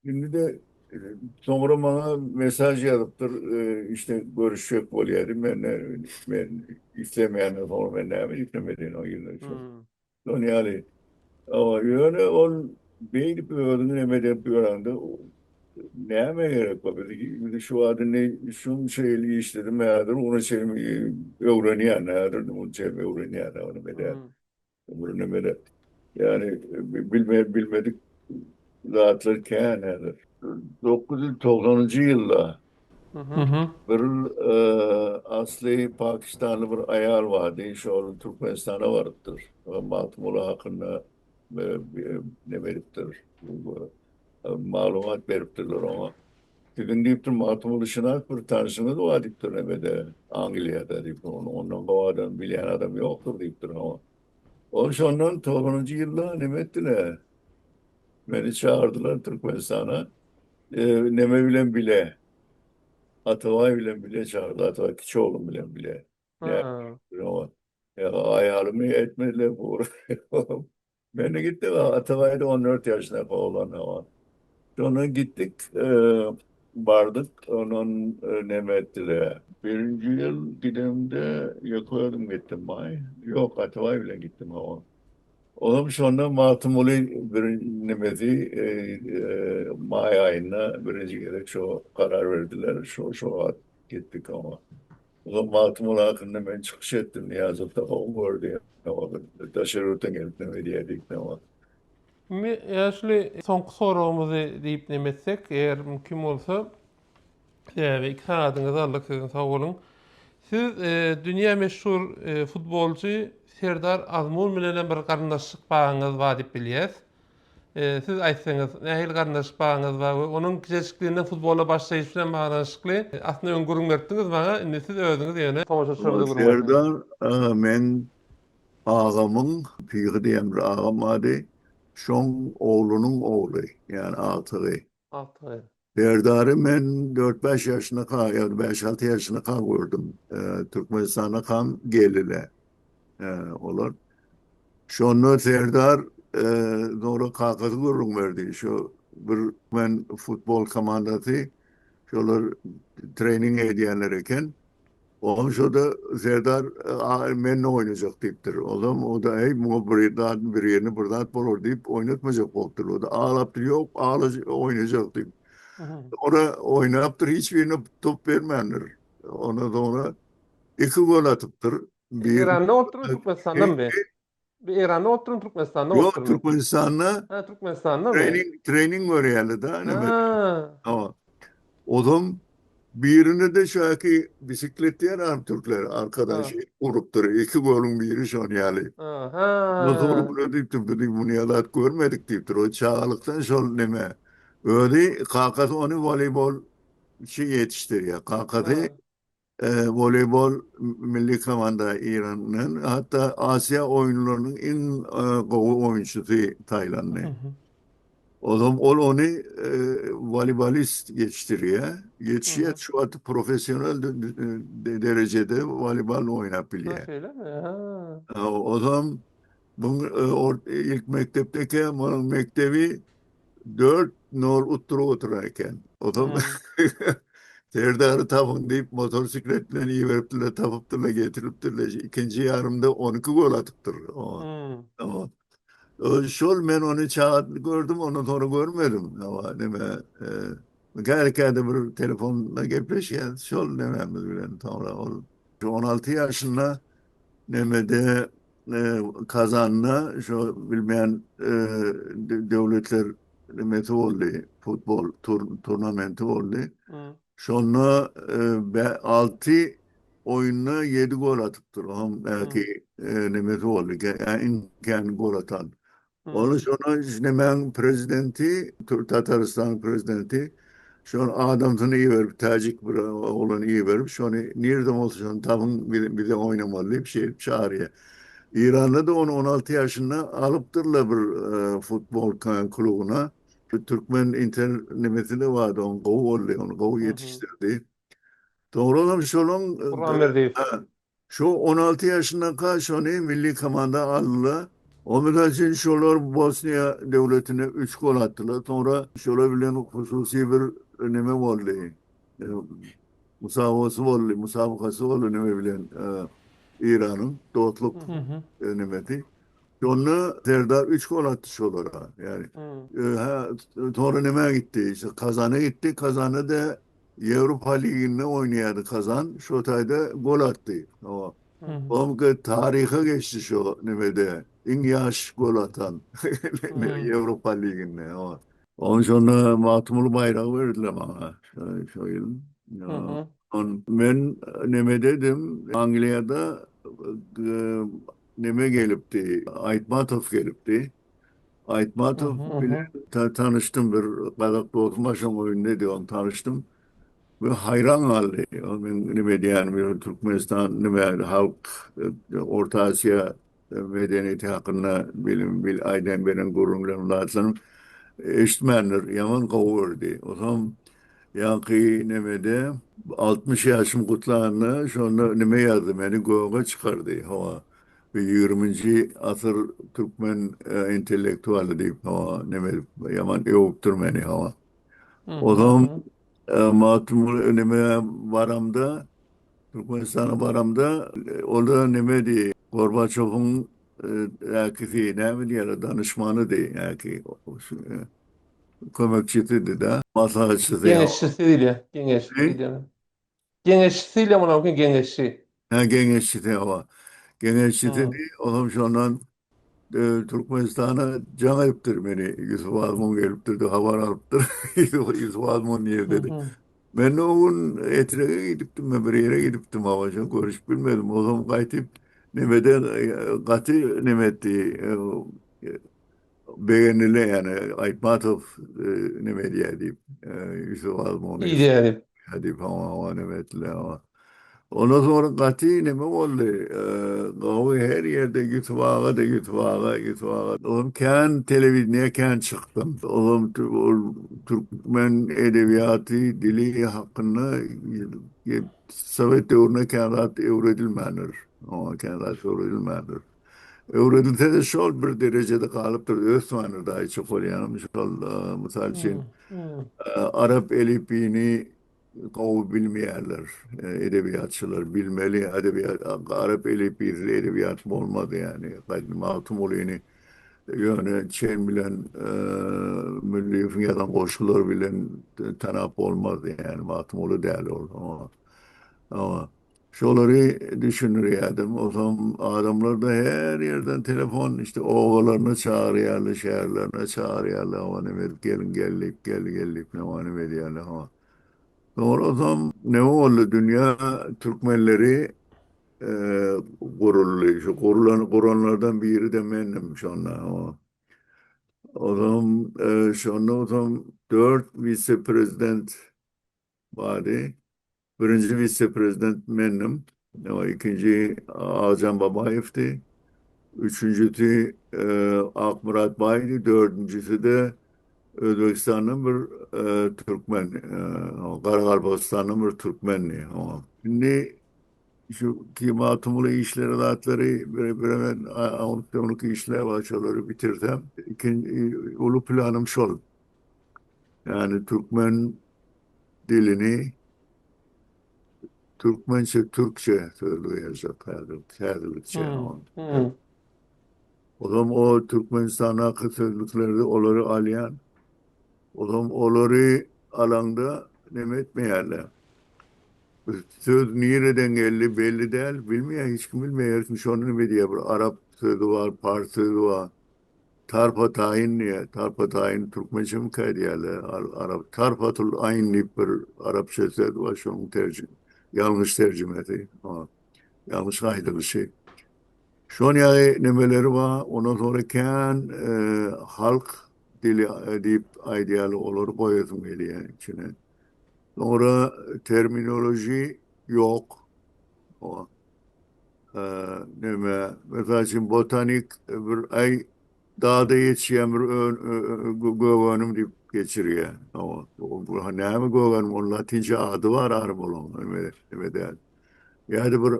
Şimdi de e, sonra bana mesaj yazıptır işte görüşecek oluyorum ben istemeyen sonra ben ne yapayım istemediğin o yıllar çok. Hı. Yani ama yani on beynip öğrendin hemen yapıyor anda ne yapmaya gerek var? Bir de şu adı ne şu şeyli işledim herhalde onu şey öğreniyor herhalde onu şey öğreniyor onu böyle Hı. bunu böyle yani bilmedik rahatlarken herhalde. 990. yılda Hı hı. bir asli Pakistanlı bir ayar vardı. Şu an Türkmenistan'a varıptır. Matmulu hakkında ne veriptir? Malumat veriptirler ona. Bugün deyip dur Matmulu Şınak bir tanesini de var deyip dur. Ne de Angliya'da deyip dur. Ondan bu adam bilen adam yoktur deyip dur ama. O ondan 90. yılda ne ettiler? Beni çağırdılar Türkmenistan'a. Neme bilen bile. Atavay bile çağırdı. Atavay Kıçoğlu bile. Ne Ha. yapayım ama ya ayarımı etmediler bu. Ben de gittim. Atavay'da 14 yaşında falan ama. Sonra gittik. Vardık. Onun neme ettiler. Birinci yıl gidimde yakıyordum gittim. Ay. Yok Atavay bile gittim ama. Onun sonra Matımuli birinci nemesi May ayına birinci kere şu karar verdiler. Şu at gittik ama. O zaman Matımuli hakkında ben çıkış ettim. Niyazi Tafa'nı gördü. Ama taşeroten gelip ne diyedik ne var. Yaşlı son sorumuzu deyip demetsek eğer mümkün olsa ve iki adınızı Allah sizin sağ olun. Siz dünya meşhur futbolcu Serdar Azmun bilen bir garnaşlyk bağınız var dip bilýäs. Siz aýtsaňyz, nähili garnaşlyk bağınız bar we onuň kiçikliginden futbola başlaýyş bilen baglanşykly aslında öňgörüň berdiňiz baga, indi siz özüňiz ýöne tomaşaçylarymyza gurulmak etdiňiz. Serdar men ağamın piri diyen bir ağam vardı. Şon oğlunun oğlu yani altığı. Alty. Serdar'ı ben 4-5 yaşına kal, yani 5-6 yaşına kal gördüm. Türkmenistan'a kan gelile olur. Şonu Serdar e, doğru kakası gururun verdi. Şu bir ben futbol komandası şöyle training ediyenlerken o şurada Serdar benimle oynayacak deyiptir. O zaman o da hey bu bir yerini buradan bulur deyip oynatmayacak oldu. O da ağlattır yok ağlayacak oynayacak deyip. Mhm. Ona oynattır hiçbirine top vermeyenler. Ona sonra iki gol atıptır. Bir İran'da oturun Türkmenistan'da e, mı be? Bir İran'da oturun Türkmenistan'da yok oturun. Türkmenistan'la Ha Türkmenistan'da mı? training var yani daha ne mi? Ha. Ama odam birine de şu anki bisiklet diyen Türkler arkadaşı Ha. gruptur. İki golün biri şu an yani. Ha. Motoru Ha. bunu deyip dedik bunu yalat görmedik deyiptir. O çağlıktan şol neme. Öyle kakası onu voleybol şey yetiştiriyor. Kakası Ha. voleybol milli komanda İran'ın hatta Asya oyunlarının en kova oyuncusu Tayland'ı. Mhm. O zaman onu voleybolist yetiştiriyor. Yetişiyor Mhm. şu an profesyonel derecede voleybol Ha oynayabiliyor. şöyle mi? Ha. O zaman ilk mektepteki bunun mektebi 4 nol otururken o zaman Hmm. Serdar'ı tapın deyip motosikletle iyi veriptiler tapıptırla getiriptirler. İkinci yarımda 12 gol atıptır. Hmm. O şol ben onu gördüm onu sonra görmedim ama deme gerçekten bir telefonla gepleşken şol dememiz bilen sonra oldu. 16 yaşında Nemede Kazan'la şu bilmeyen devletler nimeti oldu. Futbol turnamenti oldu. Hı Şonla 6 oyunla 7 gol atıptır. Ham hı belki nimeti oldu. Yani imkan gol atan. hı Onun sonra işte ben prezidenti, Tataristan prezidenti şu an adamını iyi verip, Tacik bir oğlanı iyi verip, şu an nerede olsa şu an tamam bir de oynamalı bir şey çağırıyor. İran'da da onu 16 yaşında alıptırlar bir futbol kulübüne. Türkmen internetinde vardı, onu kovu oldu, onu kovu hı hı. yetiştirdi. Doğru olan şu olan Kur'an verdiği. şu 16 yaşında kaç onu milli komanda aldılar. Onlar için şolar Bosnya devletine 3 gol attılar. Sonra şöyle bilen hususi bir önemi oldu. E, musabakası oldu önemi bilen İran'ın Hı doğutluk hı nimeti. Sonra Serdar 3 gol attı şolara. Yani hı sonra neme gitti. İşte Kazan'a gitti. Kazan'ı da Avrupa Ligi'nde oynayadı Kazan. Şotay'da gol attı. O. hı hı Onun tarihe geçti şu nemede. En yaş gol atan hı Avrupa Ligi'nde. O. Onun sonra Matumulu bayrağı verdiler bana. Şöyle. hı Ya. hı Ben neme dedim Angliya'da e, neme gelipti. Aytmatov gelipti. hı Aytmatov bile hı tanıştım bir Kazak Doğutmaşım oyunu diyorum tanıştım ve hayran kaldı. Ben neme yani bir Türkmenistan neme halk Orta Asya medeniyeti hakkında aydan benim gururlarımdan eşitmenler yaman kavurdu. O zaman yankı nemede 60 yaşım kutlarına sonra neme yazdı beni göğe çıkardı hava. Ve 20. asır Türkmen entelektüeli deyip hava neme yaman övüptür beni hava. hı O hı zaman hı. matumul öneme varamda Türkmenistan'a varamda orada neme diye Gorbaçov'un rakibi ne mi diye danışmanı diye yani kömekçisi de maslahatçısı ya. Gençliğiyle, gençliğiyle. Gençliğiyle buna bakın gençliği. Ha, gençti ama. Gençti Hı değil. Oğlum şu andan Türkmenistan'a can ayıptır beni. Yusuf Azmun geliptir de haber alıptır. Yusuf Azmun niye hı dedi. hı. Ben de o gün Etre'ye gidiptim. Ben bir yere gidiptim ama çok görüş bilmedim. O zaman kayıtıp Nemeden katı Nemetti beğenile yani Aytmatov Nemediye deyip Yusuf Azmun'u İyi diyelim. deyip ama Nemetli ama. Ondan sonra katı ne oldu? Kahve her yerde gitvağa da gitvağa. Oğlum kan televizyona kan çıktım. Oğlum Türkmen edebiyatı dili hakkında Sovet devrine kanat öğretilmenir. Ama kanat öğretilmenir. Öğretilse de şol bir derecede kalıptır. Öğretmenler daha çok oluyor. Misal için Hı hı. Arap elifini o bilmeyenler, edebiyatçılar bilmeli. Arap elifiyle edebiyat olmadı yani. Matum olayını yani çen bilen, milli yadan koşullar bilen tanap olmadı yani. Matum olayı değerli oldu ama şoları düşünür yadım. O zaman adamlar da her yerden telefon işte oğullarını çağırıyorlar, şehirlerine çağırıyorlar. Ama ne verip gelin gelip ne var ne veriyorlar. Ama doğru o zaman ne oldu? Dünya Türkmenleri e, gururlu. Şu kurulanlardan biri de benim şu anda. O zaman şu anda o zaman 4 vice prezident vardı. Birinci vice-prezident benim. O ikinci Ağacan Babayev'ti. Üçüncüsü Akmurat Bay'dı. Dördüncüsü de Özbekistan'ın bir Türkmen. Karakalpakistan'ın bir Türkmenli. Şimdi şu kimatumlu işleri dağıtları bir hemen Avrupa'nın işler başları bitirdim. İkinci, ulu planım şu. Yani Türkmen dilini Türkçe söyleyecek herhalde. Hı hı. O zaman o Türkmenistan hakkı sözlükleri onları alayan, o zaman onları alanda demetmeyerler. söz nereden geldi belli değil. Bilmiyor, hiç kim bilmiyor. Şunu ne diye bir Arap sözü var, Pars sözü var. Tarpa tayin diye. Tarpa tayin Türkmençe mi kaydı yerler? Arap. Tarpatul ayn diye bir Arapça söz var. Şunun tercih. Yanlış tercümesi. Ama yanlış kaydı bir şey. Şu an yani nemeleri var. Ondan sonra kendi halk dili deyip idealı olur koyasım geliyor yani içine. Sonra terminoloji yok. O, e, neme, mesela şimdi botanik bir ay dağda yetişen bir göğönüm deyip geçiriyor. O ne mi göğönüm? Onun Latince adı var Arap olan. Neme der. Yani bir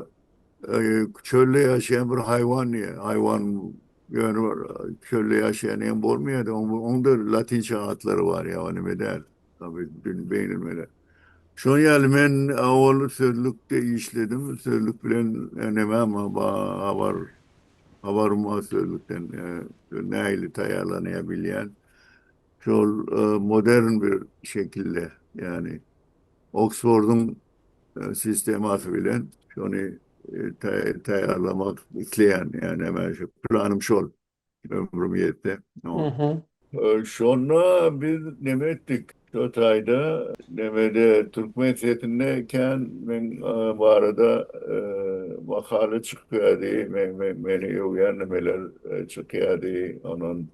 çölde yaşayan bir hayvan diye. Hayvan yani çölde yaşayan en olmuyor da onun da Latince adları var ya. Neme der. Tabii dün beğenilmeli. Şu yani ben avval sözlükte işledim. Sözlük bilen neme ama havarım var sözlükten neyle tayarlanabilen. Şu modern bir şekilde yani Oxford'un sisteması bilen şunu tayarlamak isteyen yani hemen şu planım şu ömrüm yetti. Hı hı. Sonra biz neme ettik. Dört ayda Nemede Türkmen setindeyken ben bu arada makale çıkıyordu. Beni uyan nemeler çıkıyordu. Onun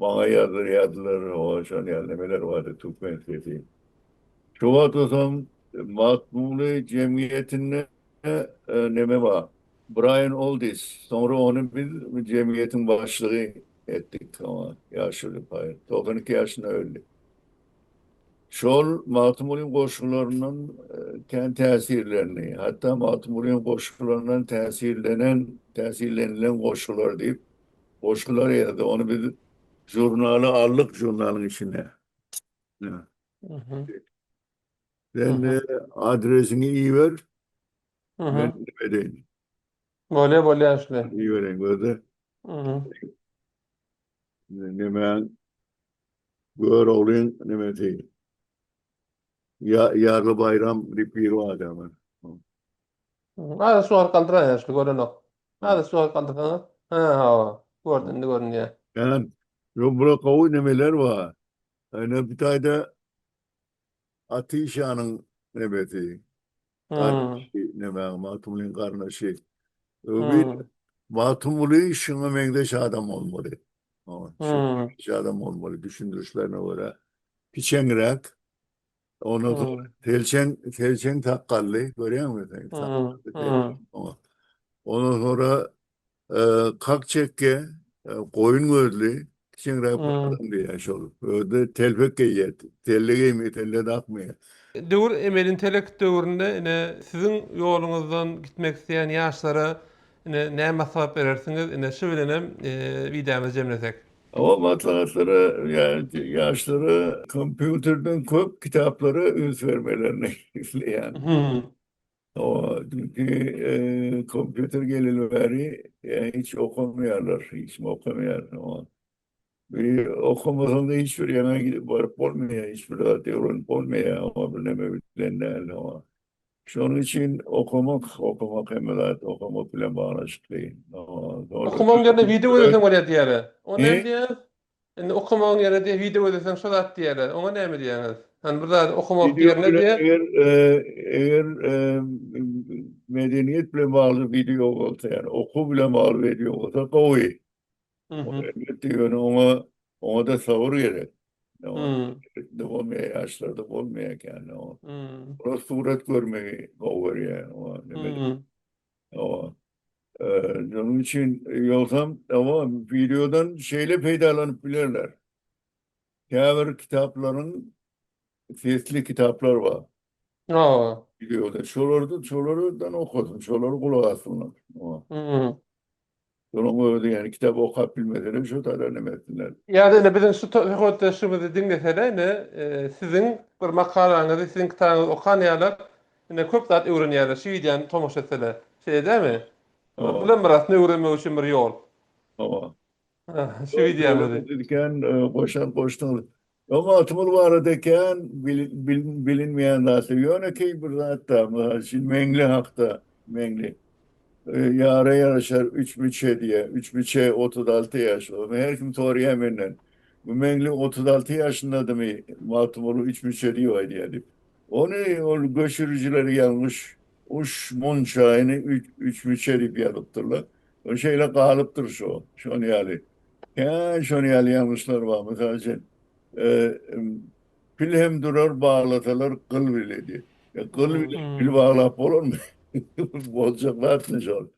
bana yazıları o şan yani nemeler vardı Türkmen seti. Şu vakit Matbu'lu cemiyetinde neme var. Brian Aldiss. Sonra onu biz cemiyetin başlığı ettik ama yaşlı payı. 92 yaşında öldü. Şol Matmul'in koşullarının kendi tesirlerini, hatta Matmul'in koşullarından tesirlenilen koşullar deyip koşullar yazdı. Onu bir jurnalı aldık jurnalın içine. Evet. Hı hı. Hı Sen hı. adresini iyi ver, Hı ben hı. vereyim. Böyle böyle yaşlı. İyi vereyim böyle. Hı hı. Ne ben gör olayım ne ben değil. Yarlı bayram bir o adamı. Hadi sual kaldıran yaşlı gören o. Hadi sual kaldıran. Ha ha. Gördün de gördün ya. Yani burada kavu nemeler var. Yani bir tane de Atişan'ın nebeti. Hı. Kardeşi neme, Matumlu'nun kardeşi. Bir Hı. Matumlu şunu mendeş adam olmalı. Ama şunu Hı. mendeş adam olmalı. Düşündürüşlerine göre. Piçengrek. Ondan sonra Hı. telçen takkallı. Görüyor musun? Hı. Takkallı Hı. telçen. Ondan sonra Kakçekke, koyun gözlü, Çingray Hı. adam diye yaşıyor. Öyle telpek giyer. Telle giymiyor, telle takmıyor. Döwür emel intellekt döwründe ine sizin yolunuzdan gitmek isteyen yaşlara ine näme sabap berersiňiz? Ine şu bilenem videomuzy jemlesek. Ama matlahatları, yani yaşları kompüterden koyup kitapları üz vermelerini isteyen. Hı. O çünkü kompüter gelirleri hiç okumuyorlar, hiç mi okumuyor. O, bir okumadan da hiçbir yana gidip varıp olmuyor, hiçbir rahat öğrenip olmuyor ama bilemeyenler ama. Şunun için okumak emelat, okumak bile bağlaşık değil. Ama doğru. Okumaň ýerine video ödesen bolýar diýerler. O näme Ne? diýär? Indi okumaň ýerine video ödesen şolat diýerler. Oňa näme diýäňiz? Hani burada okumak diýerine Video diýer. eğer medeniyetle bağlı video olsa yani oku bile bağlı video olsa kovuyor. Hı O hı. elbette yani ona da savur gerek. Ama Hı. de olmaya yaşlarda olmaya yani o. Hı. Ona suret görmeyi kovuyor yani o ne bileyim. Hı. O onun için yolsam ama videodan şeyle faydalanıp bilirler. Kâver kitapların sesli kitaplar var. O. Videoda. Şolardan okudum. Şoları kulak asınlar. O. Hı. Sonra öyle yani kitap okuyup bilmediler. Şu da öğrenemediler. Ya da bizim şu hoşlaşımızı dinlesene ne sizin bir makalanızı sizin kitabınızı okan ýalar ne köp zat öwrenýärler şu videony tomoş etseler. Şey değil mi? Ama, Bilen birazını öwrenmek üçin bir ýol. ama. Şu videomyzy. Söylemediyken koşan koştum. Ama atımır var edeken bilinmeyen zaten. Yöneki bir zaten. Şimdi Mengli hakta. Mengli. Yara yarışar 3 müçe diye. 3 müçe 36 yaş. Her kim soruyor hemen. Bu Mengli 36 yaşında da mı Matumuru 3 müçe diyor diye. Onu o göçürücüleri yanlış. Uş Munşahini 3 müçe deyip yazıptırlar. O şeyle kalıptır şu. Şunu yani. Ya şunu yani yanlışlar var. Mesela e, pil hem durar bağlatalar kıl bile diye. Kıl bile pil Hmm. bağlap olur mu? Bozacaklar şu.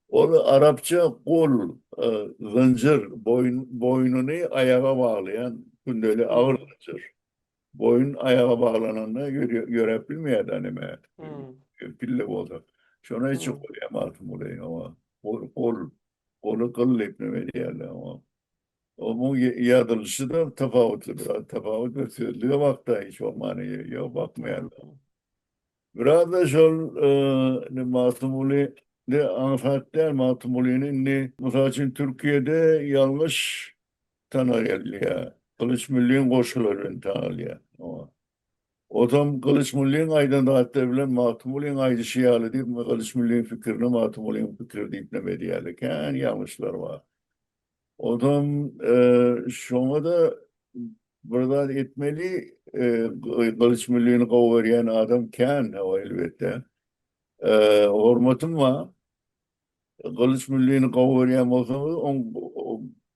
Onu Arapça kol, zıncır, boynunu ayağa bağlayan, kündeli ağır Hmm. zıncır. Boyun ayağa bağlananına göre bilmeyen anime. Hmm. Pille oldu. Şuna hiç Hmm. okuyamadım orayı ama. Kolu kıl ipne diyorlar ama. Onun yazılışı da tefavutlu biraz. Tefavut ve söylüğe bakta hiç olmanı yok bakmayalım. Hmm. Biraz da şol Matumuli de anfatlar Matumuli'nin ne mesela için Türkiye'de yanlış tanıyor. Kılıç Milli'nin koşullarını tanıyor. O zaman Kılıç Milli'nin aydan da hatta bilen Matumuli'nin aydı şialı deyip Kılıç Milli'nin fikrini Matumuli'nin fikri deyip ne medyalık. Yani yanlışlar var. O zaman şu anda buradan etmeli Kılıç Milli'ni kavrayan adam kan o elbette. Hormatım var. Kılıç Milli'ni kavrayan olsanız on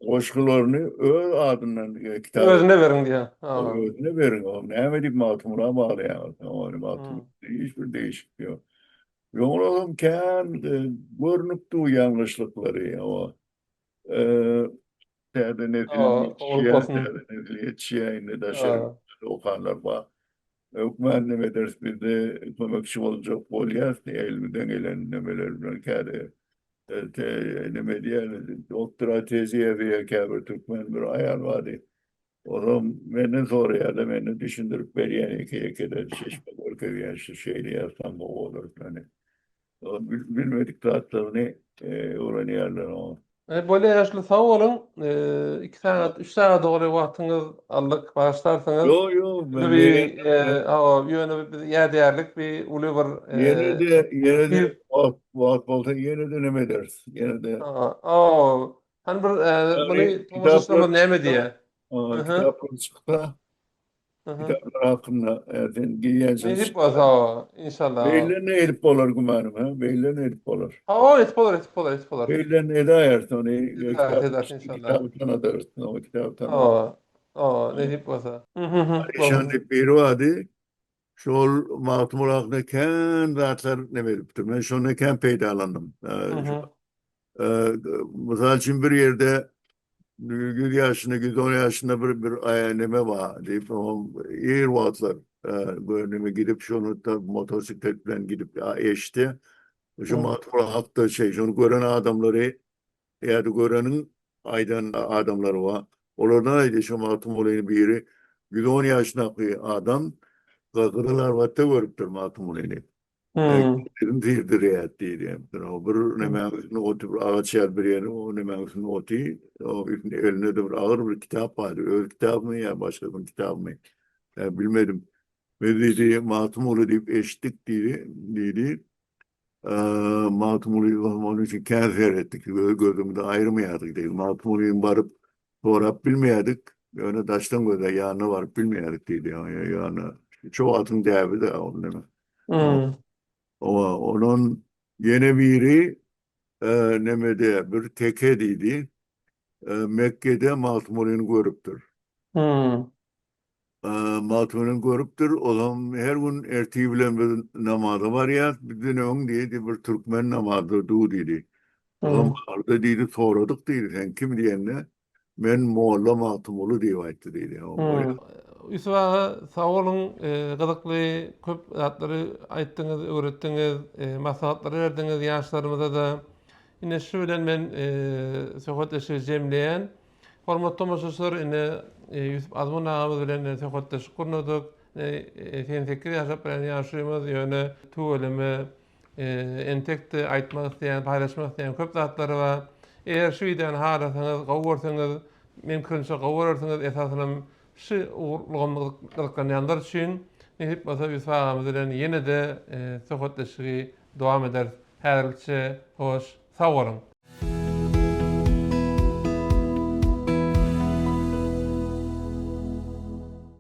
koşkularını adından kitap Özüne verin diye. o Ha. özüne verin. O ne edip Matumur'a bağlayan. O Matumur Hmm. hiçbir değişik yok. Yoğun kan görünüp du yanlışlıkları o. E, Terde O olup neziliyetçiye, olsun. terde neziliyetçiye indi daşarım Ha. okanlar var. Hükmen ne meders bir de kömekçi olacak polyas diye elimden gelen nemelerden kâde ne diye doktora teziye veya kâbe Türkmen bir ayar vardı. Oğlum beni zor ya da beni düşündürüp beri ikiye kadar çeşme korku yaşlı şeyli yapsam bu olur. Yani, bilmedik tatlarını öğreniyorlar o. Böyle yaşlı sağ olun. 2 saat, 3 saat doğru vaktiniz aldık bağışlarsanız. Yo yo Şöyle ben bir beğendim. o yönü bir yer değerlik bir ulu bir Yine de bir Vakfalt'a yine de ne deriz? Yine de hani bir yani bunu kitaplar konuşmamız ne mi çıktı. diye. Hı hı. Kitaplar çıktı. Hı hı. Kitaplar hakkında yani giyensin Ne dip çıktı. olsa o inşallah. Beyler ne edip olur kumarım ha? Beyler ne edip olur? O etip olur. Beyler ne edersin onu? Eder inşallah. Kitabı tanıdırsın. O kitabı tanıdırsın. O ne dip olsa. Hı hı hı. Alişan deyip biri vardı. Şol Mahmur hakkında ken zatlar ne veriptir. Ben şunu ken peydalandım. Hı hı. Mesela için bir yerde 100 yaşında, 110 yaşında bir ayağıneme var deyip o iyi vatlar böyle gidip şunu da motosikletle gidip eşti. Şu Hı matbaa hatta şey şunu gören adamları ya da görenin aydan adamları var. Oradan ayda şu matbaa olayını biri 110 yaşında bir adam kakırılar vatta görüptür matbaa olayını. hı. Dedim değildir ya diyeyim. O bir ne Hı mevzusunu oturup ağaç yer bir yere o ne mevzusunu otu o eline de bir ağır bir kitap vardı. Öyle kitap mı ya başka bir kitap mı? Ya bilmedim. Ve dedi Matumulu deyip eşitlik dedi. Matumulu'yu onun için kanser ettik. Gözümde ayırmayardık dedi. Matumulu'yu varıp sonra bilmeyerdik. Öyle taştan göze yanına varıp bilmeyerdik dedi. Yani çoğu atın değerli de onun değil mi? hı. Onun yeni biri Neme'de bir tekediydi. Mekke'de Matmur'un görüptür. Hı E, Matmur'un görüptür. O zaman her gün erteği bilen bir namazı var ya bir dönem diye bir Türkmen namazı du dedi. O zaman hı. orada dedi soradık dedi. Sen kim diyenle ben Molla Matmur'u diye etti dedi. Hı. Yusuf ağa, sağ olun. Gıdıklı köp zatları ayttınız, öğrettiniz, maslahatları verdiniz yaşlarımıza da. Yine şu bilen ben söhbetleşi jemleyen. Hormatly tamaşaçylar, ine Yusuf Azmun ağamız bilen söhbetleşip gurnuduk. Sen tekir yaşap bilen yaşlymyz ýöne tu eleme entekde aýtmak isleýän, paýlaşmak isleýän köp zatlary bar. Eger şu ýerden harasaňyz, gowursaňyz, mümkinçe gowurarsyňyz esasynam Şu uğurluğumluklaryanlar üçün hep basa Yusuf ağamız bilen yine de söhbetleşigi dowam eder. Herlikçe hoş, sağ olun.